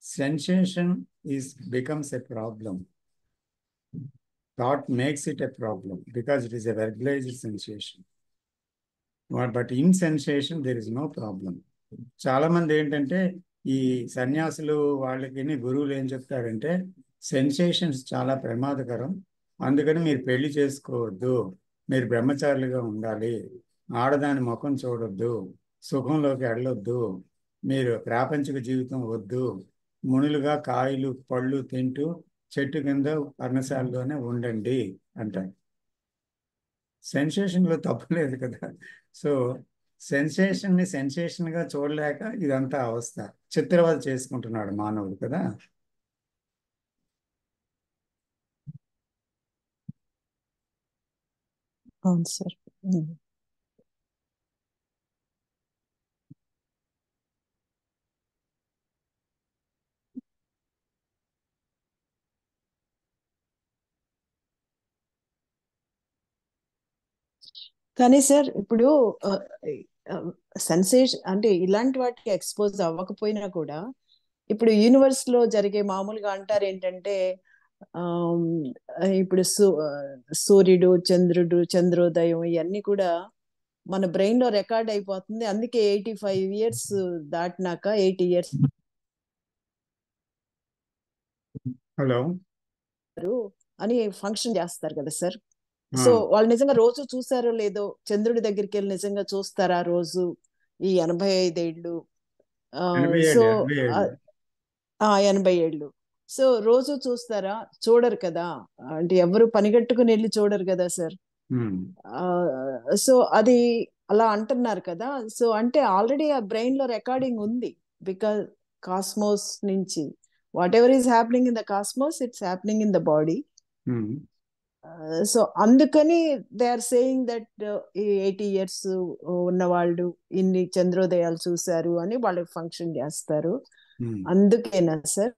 sensation becomes a problem. Thought makes it a problem because it is a verbalized sensation. But in sensation there is no problem. చాలా మంది ఏంటంటే ఈ సన్యాసులు వాళ్ళకి గురువులు ఏం చెప్తారంటే, సెన్సేషన్స్ చాలా ప్రమాదకరం, అందుకని మీరు పెళ్లి చేసుకోవద్దు, మీరు బ్రహ్మచారులుగా ఉండాలి, ఆడదాని ముఖం చూడొద్దు, సుఖంలోకి వెళ్ళొద్దు, మీరు ప్రాపంచిక జీవితం వద్దు, మునులుగా కాయలు పళ్ళు తింటూ చెట్టు కింద పర్ణశాలలోనే ఉండండి అంటారు. సెన్సేషన్లో తప్పు లేదు కదా. సో సెన్సేషన్ని సెన్సేషన్గా చూడలేక ఇదంతా అవస్థ, చిత్రవద చేసుకుంటున్నాడు మానవుడు కదా. అవును సార్. కానీ సార్ ఇప్పుడు సెన్సేషన్ అంటే ఇలాంటి వాటికి ఎక్స్పోజ్ అవ్వకపోయినా కూడా, ఇప్పుడు యూనివర్స్ లో జరిగే మామూలుగా అంటారు ఏంటంటే, ఇప్పుడు సూర్యుడు, చంద్రుడు, చంద్రోదయం ఇవన్నీ కూడా మన బ్రెయిన్ లో రికార్డ్ అయిపోతుంది. అందుకే 85 years దాటినాక 80 years హలో అని ఫంక్షన్ చేస్తారు కదా సార్. సో వాళ్ళు నిజంగా రోజు చూసారో లేదో, చంద్రుడి దగ్గరికి వెళ్ళి నిజంగా చూస్తారా రోజు ఈ 85 ఏళ్ళు? సో 80 ఏళ్ళు. సో రోజు చూస్తారా? చూడరు కదా. అంటే ఎవరు పనిగట్టుకుని వెళ్ళి చూడరు కదా సార్. సో అది అలా అంటున్నారు కదా. సో అంటే ఆల్రెడీ ఆ బ్రెయిన్ లో రికార్డింగ్ ఉంది, బికాస్ కాస్మోస్ నుంచి whatever is happening in the cosmos, it's happening in the body. So అందుకని they are saying that 80 years ఉన్న వాళ్ళు ఇన్ని చంద్రోదయాలు చూశారు అని వాళ్ళు ఫంక్షన్ చేస్తారు. అందుకేనా సార్?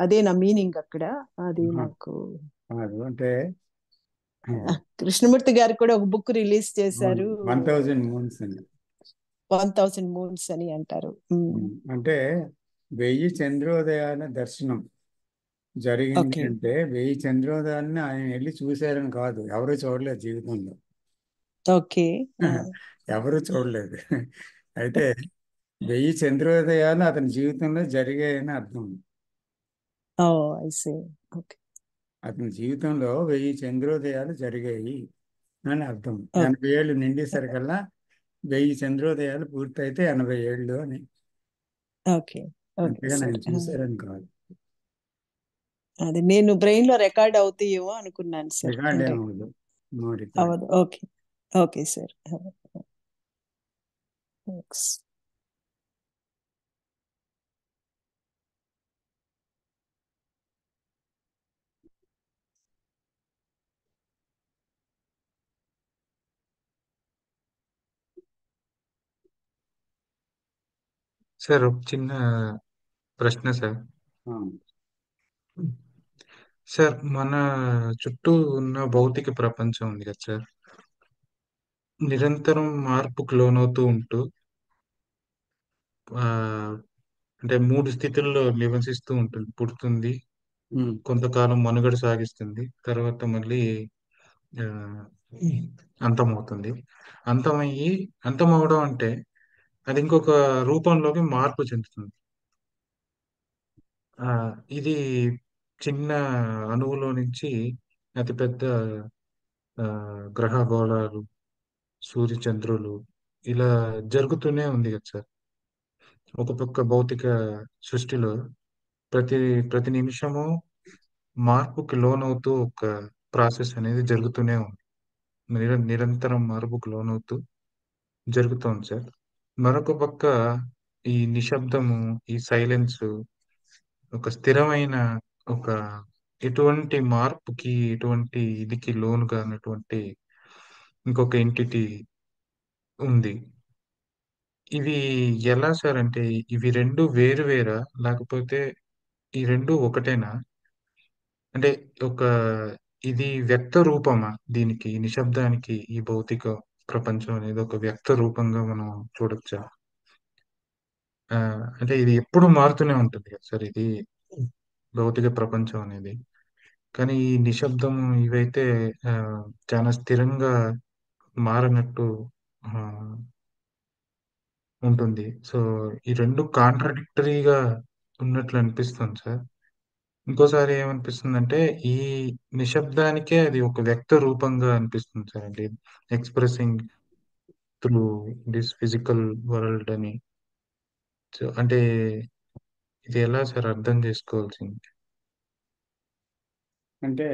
అదే నా మీనింగ్ అక్కడ. అది నాకు అంటే కృష్ణమూర్తి గారు కూడా ఒక బుక్ రిలీజ్ చేశారు, 1000 moons అని. 1000 moons అని అంటారు. అంటే 1000 చంద్రోదయాల దర్శనం జరిగింది. Okay. అంటే 1000 చంద్రోదయాన్ని ఆయన వెళ్ళి చూశారని కాదు, ఎవరు చూడలేదు జీవితంలో. ఓకే. ఎవరు చూడలేదు. అయితే 1000 చంద్రోదయాలు అతని జీవితంలో జరిగాయని అర్థం. ఓ ఐ సీ. ఓకే అతని జీవితంలో 1000 చంద్రోదయాలు జరిగాయి అని అర్థం. ఓకే 80 ఏళ్ళు నిండేసరికల్లా 1000 చంద్రోదయాలు పూర్తయితే 80 ఏళ్ళు అని. ఓకే ఓకే అంతేగాని ఆయన సార్. చూశారని కాదు. అది నేను బ్రెయిన్ లో రికార్డ్ అవుతాయేమో అనుకున్నాను సార్. రికార్డ్ అంటే ఏమవ్వదు, నో రికార్డ్. అవదు. Okay okay sir. Thanks. Sir ఒక చిన్న ప్రశ్న సార్. సార్ మన చుట్టూ ఉన్న భౌతిక ప్రపంచం ఉంది కదా సార్, నిరంతరం మార్పుకు లోనవుతూ ఉంటూ ఆ, అంటే 3 స్థితుల్లో నివసిస్తూ ఉంటుంది. పుడుతుంది, కొంతకాలం మనుగడ సాగిస్తుంది, తర్వాత మళ్ళీ ఆ, అంతమవుతుంది. అంతమయ్యి అంతమవడం అంటే అది ఇంకొక రూపంలోకి మార్పు చెందుతుంది. ఆ, ఇది చిన్న అణువులో నుంచి అతిపెద్ద ఆ, గ్రహ గోళాలు, సూర్య చంద్రులు ఇలా జరుగుతూనే ఉంది కదా సార్. ఒక పక్క భౌతిక సృష్టిలో ప్రతి ప్రతి నిమిషము మార్పుకి లోనవుతూ ఒక ప్రాసెస్ అనేది జరుగుతూనే ఉంది. నిరంతరం మార్పుకు లోనవుతూ జరుగుతోంది సార్. మరొక పక్క ఈ నిశ్శబ్దము, ఈ సైలెన్స్ ఒక స్థిరమైన ఒక ఎటువంటి మార్పుకి, ఎటువంటి ఇదికి లోను కానటువంటి ఇంకొక ఎంటిటీ ఉంది. ఇవి ఎలా సార్? అంటే ఇవి రెండు వేరు వేరా, లేకపోతే ఈ రెండు ఒకటేనా? అంటే ఒక ఇది వ్యక్త రూపమా? దీనికి నిశ్శబ్దానికి ఈ భౌతిక ప్రపంచం అనేది ఒక వ్యక్త రూపంగా మనం చూడొచ్చా? అంటే ఇది ఎప్పుడు మారుతూనే ఉంటుంది కదా సార్, ఇది భౌతిక ప్రపంచం అనేది. కానీ ఈ నిశ్శబ్దం ఇవైతే ఆ, చాలా స్థిరంగా మారనట్టు ఆ, ఉంటుంది. సో ఈ రెండు కాంట్రడిక్టరీగా ఉన్నట్లు అనిపిస్తుంది సార్. ఇంకోసారి ఏమనిపిస్తుందంటే ఈ నిశ్శబ్దానికే అది ఒక వ్యక్త రూపంగా అనిపిస్తుంది సార్. అంటే expressing through this physical world అని. సో అంటే ఇది ఎలా సార్ అర్థం చేసుకోవాల్సింది? అంటే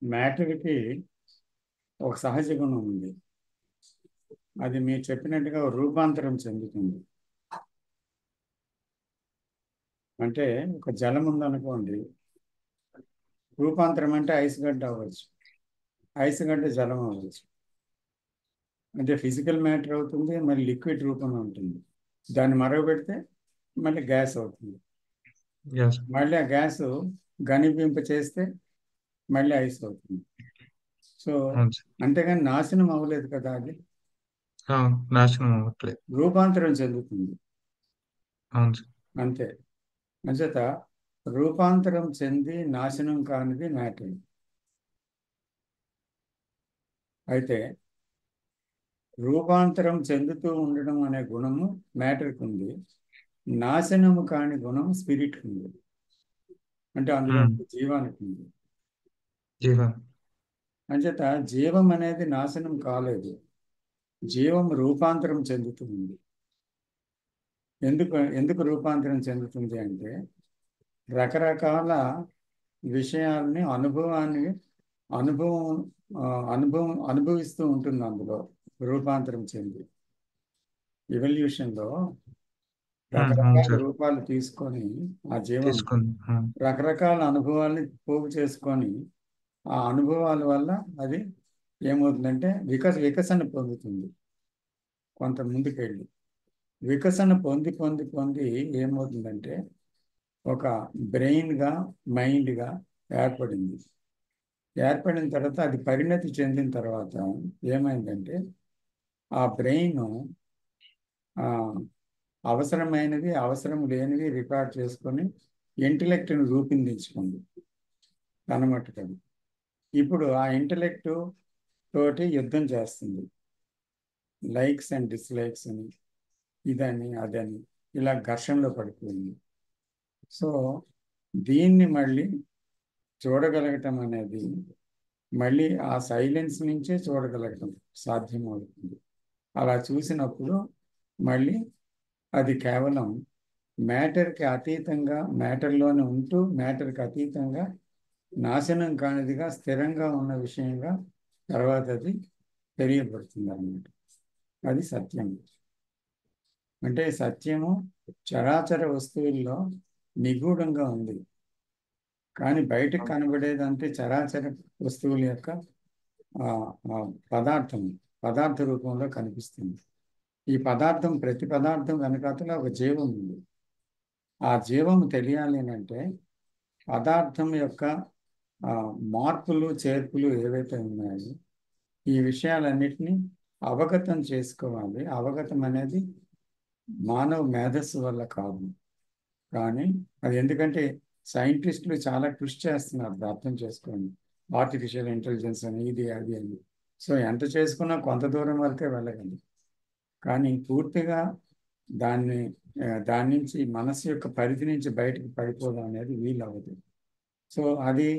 మ్యాటర్కి ఒక సహజ గుణం ఉంది. అది మీరు చెప్పినట్టుగా రూపాంతరం చెందుతుంది. అంటే ఒక జలం ఉందనుకోండి, రూపాంతరం అంటే ఐస్ గడ్డ అవ్వచ్చు, ఐస్ గడ్డ జలం అవ్వచ్చు. అంటే ఫిజికల్ మ్యాటర్ అవుతుంది, మళ్ళీ లిక్విడ్ రూపంలో ఉంటుంది. దాన్ని మరగబెడితే మళ్ళీ గ్యాస్ అవుతుంది. Yes. మళ్ళీ ఆ గ్యాస్ ఘనీభవింప చేస్తే మళ్ళీ ఐస్ అవుతుంది. సో అవును సార్. అంతేగాని నాశనం అవ్వలేదు కదా, అది నాశనం అవ్వట్లేదు. రూపాంతరం చెందుతుంది అవును సార్. అంతే. అంచేత రూపాంతరం చెంది నాశనం కానిది మ్యాటర్. అయితే రూపాంతరం చెందుతూ ఉండడం అనే గుణము మ్యాటర్కి ఉంది, నాశనము కాని గుణం స్పిరిట్కి ఉంది. అంటే అందులో జీవానికి ఉంది. జీవన్ అంచేత జీవం అనేది నాశనం కాలేదు, జీవం రూపాంతరం చెందుతుంది. ఎందుకు రూపాంతరం చెందుతుంది అంటే రకరకాల విషయాల్ని అనుభవిస్తూ ఉంటుంది. అందులో రూపాంతరం చెంది ఎవల్యూషన్లో అవును రకరకాల సార్. రూపాలు తీసుకొని ఆ జీవం తీసుకుంది. రకరకాల అనుభవాల్ని పోగు చేసుకొని ఆ అనుభవాల వల్ల అది ఏమవుతుందంటే వికసన పొందుతుంది. కొంత ముందుకెళ్ళి వికసన పొంది పొంది పొంది ఏమవుతుందంటే ఒక బ్రెయిన్గా, మైండ్గా ఏర్పడింది. ఏర్పడిన తర్వాత అది పరిణతి చెందిన తర్వాత ఏమైందంటే ఆ బ్రెయిన్ అవసరమైనవి, అవసరం లేనివి రికార్డ్ చేసుకొని ఇంటలెక్ట్ని రూపొందించుకుంది కనమట్టుకది. ఇప్పుడు ఆ ఇంటలెక్ట్ తోటి యుద్ధం చేస్తుంది, లైక్స్ అండ్ డిస్లైక్స్ అని, ఇదని అదని ఇలా ఘర్షణలో పడిపోయింది. సో దీన్ని మళ్ళీ చూడగలగటం అనేది మళ్ళీ ఆ సైలెన్స్ నుంచే చూడగలగటం సాధ్యమవుతుంది. అలా చూసినప్పుడు మళ్ళీ అది కేవలం మ్యాటర్కి అతీతంగా, మ్యాటర్లోనే ఉంటూ మ్యాటర్కి అతీతంగా నాశనం కానిదిగా స్థిరంగా ఉన్న విషయంగా తర్వాత అది తెలియబడుతుంది అన్నమాట. అది సత్యం. అంటే సత్యము చరాచర వస్తువుల్లో నిగూఢంగా ఉంది, కానీ బయటకు కనబడేదంటే చరాచర వస్తువుల యొక్క పదార్థ రూపంలో కనిపిస్తుంది. ఈ పదార్థం, ప్రతి పదార్థం వెనకాతల ఒక జీవం ఉంది. ఆ జీవం తెలియాలి అంటే పదార్థం యొక్క మార్పులు చేర్పులు ఏవైతే ఉన్నాయో ఈ విషయాలన్నిటినీ అవగతం చేసుకోవాలి. అవగతం అనేది మానవ మేధస్సు వల్ల కాదు, కానీ అది ఎందుకంటే సైంటిస్టులు చాలా కృషి చేస్తున్నారు అర్థం చేసుకోండి. ఆర్టిఫిషియల్ ఇంటెలిజెన్స్ అని ఇది అది అని. సో ఎంత చేసుకున్నా కొంత దూరం వరకే వెళ్ళగలదు, కానీ పూర్తిగా దాని నుంచి మనసు యొక్క పరిధి నుంచి బయటకు పడిపోవడం అనేది వీలవ్వదు. సో అది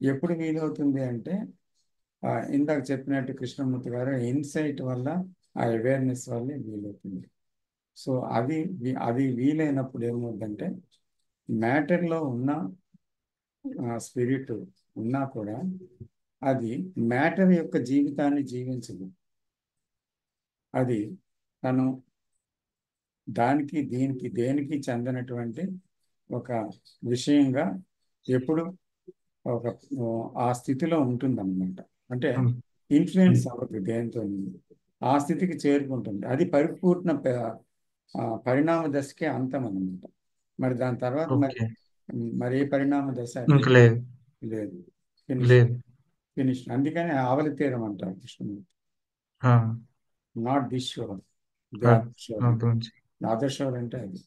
ఎప్పుడు వీలవుతుంది అంటే ఇందాక చెప్పినట్టు కృష్ణమూర్తి గారు ఇన్సైట్ వల్ల, ఆ అవేర్నెస్ వల్ల వీలవుతుంది. సో అది వీలైనప్పుడు ఏమవుతుందంటే మ్యాటర్లో ఉన్న స్పిరిట్ ఉన్నా కూడా అది మ్యాటర్ యొక్క జీవితాన్ని జీవించదు. అది తను దానికి దీనికి దేనికి చెందినటువంటి ఒక విషయంగా ఎప్పుడు ఆ స్థితిలో ఉంటుందన్నమాట. అంటే ఇన్ఫ్లుయెన్స్ అవ్వదు దేంతో, ఆ స్థితికి చేరుకుంటుంది. అది పరిపూర్ణ పరిణామ దశకే అంతం అన్నమాట. మరి దాని తర్వాత మరి ఏ పరిణామ దశ లేదు, ఫినిష్. అందుకని ఆవలి తీరం అంటారు Krishnamurti. Not this shore, other shore అంటే అది.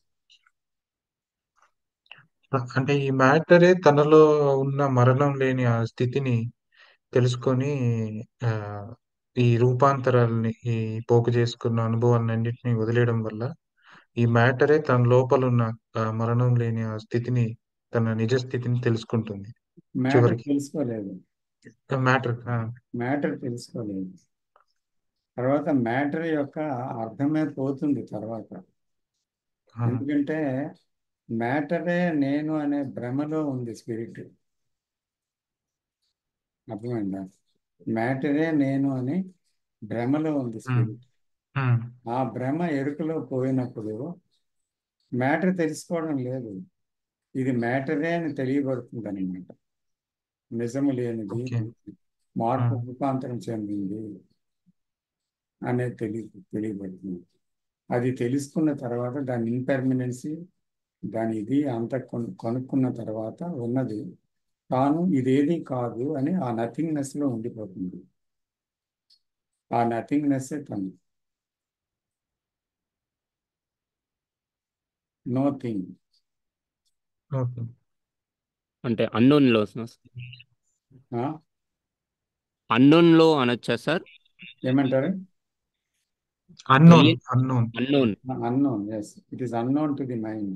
అంటే ఈ మ్యాటరే తనలో ఉన్న మరణం లేని ఆ స్థితిని తెలుసుకొని ఈ రూపాంతరాలని, ఈ పోగు చేసుకున్న అనుభవాలన్నింటినీ వదిలేయడం వల్ల ఈ మ్యాటరే తన లోపల ఉన్న మరణం లేని ఆ స్థితిని, తన నిజ స్థితిని తెలుసుకుంటుంది. మ్యాటర్ తెలుసుకోలేదు, మ్యాటర్ తెలుసుకోలేదు. తర్వాత మ్యాటర్ యొక్క అర్థమే పోతుంది తర్వాత. ఎందుకంటే మ్యాటరే నేను అనే భ్రమలో ఉంది స్పిరిట్. అర్థమైందా? మ్యాటరే నేను అని భ్రమలో ఉంది స్పిరిట్. ఆ భ్రమ ఎరుకలో పోయినప్పుడు మ్యాటర్ తెలుసుకోవడం లేదు, ఇది మ్యాటరే అని తెలియబడుతుంది అనమాట. నిజము లేనిది, మార్పు రూపాంతరం చెందింది అనేది తెలియబడుతుంది. అది తెలుసుకున్న తర్వాత దాని ఇంపర్మనెన్సీ, దాని ఇది అంత కొనుక్కున్న తర్వాత ఉన్నది తాను ఇదేది కాదు అని ఆ నథింగ్నెస్లో ఉండిపోతుంది. ఆ నథింగ్నెస్ తను, నో థింగ్. అంటే అన్నోన్ లో అనొచ్చా సార్? ఏమంటారు? Unknown. Yes, it is unknown to the mind.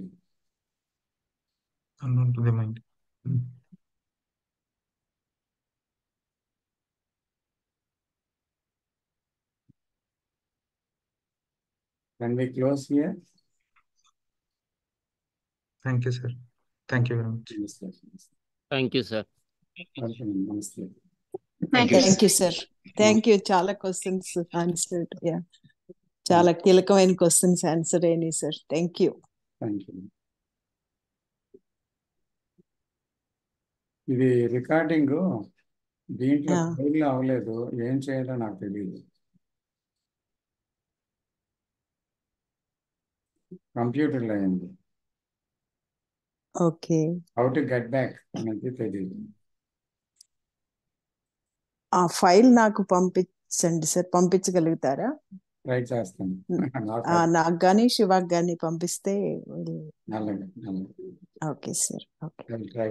Can we close here? Thank you, sir. Thank you very much. Thank you, sir. Namaste. Thank you, sir. Thank you. Chala questions answered. Yeah. చాలా కీలకమైన క్వశ్చన్స్ ఆన్సర్ అయినాయి సార్. Thank you. ఇది రికార్డింగ్ దీంట్లో ఫైల్ అవ్వలేదు, ఏం చేయాలో నాకు తెలియదు. కంప్యూటర్లో అయింది. Okay, how to get back అనేది తెలియదు. ఆ ఫైల్ నాకు పంపించండి సార్, పంపించగలుగుతారా? ట్రై చేస్తాను. నాకు కానీ శివాకి కానీ పంపిస్తే. అలాగే. Okay sir. ఓకే. ట్రై.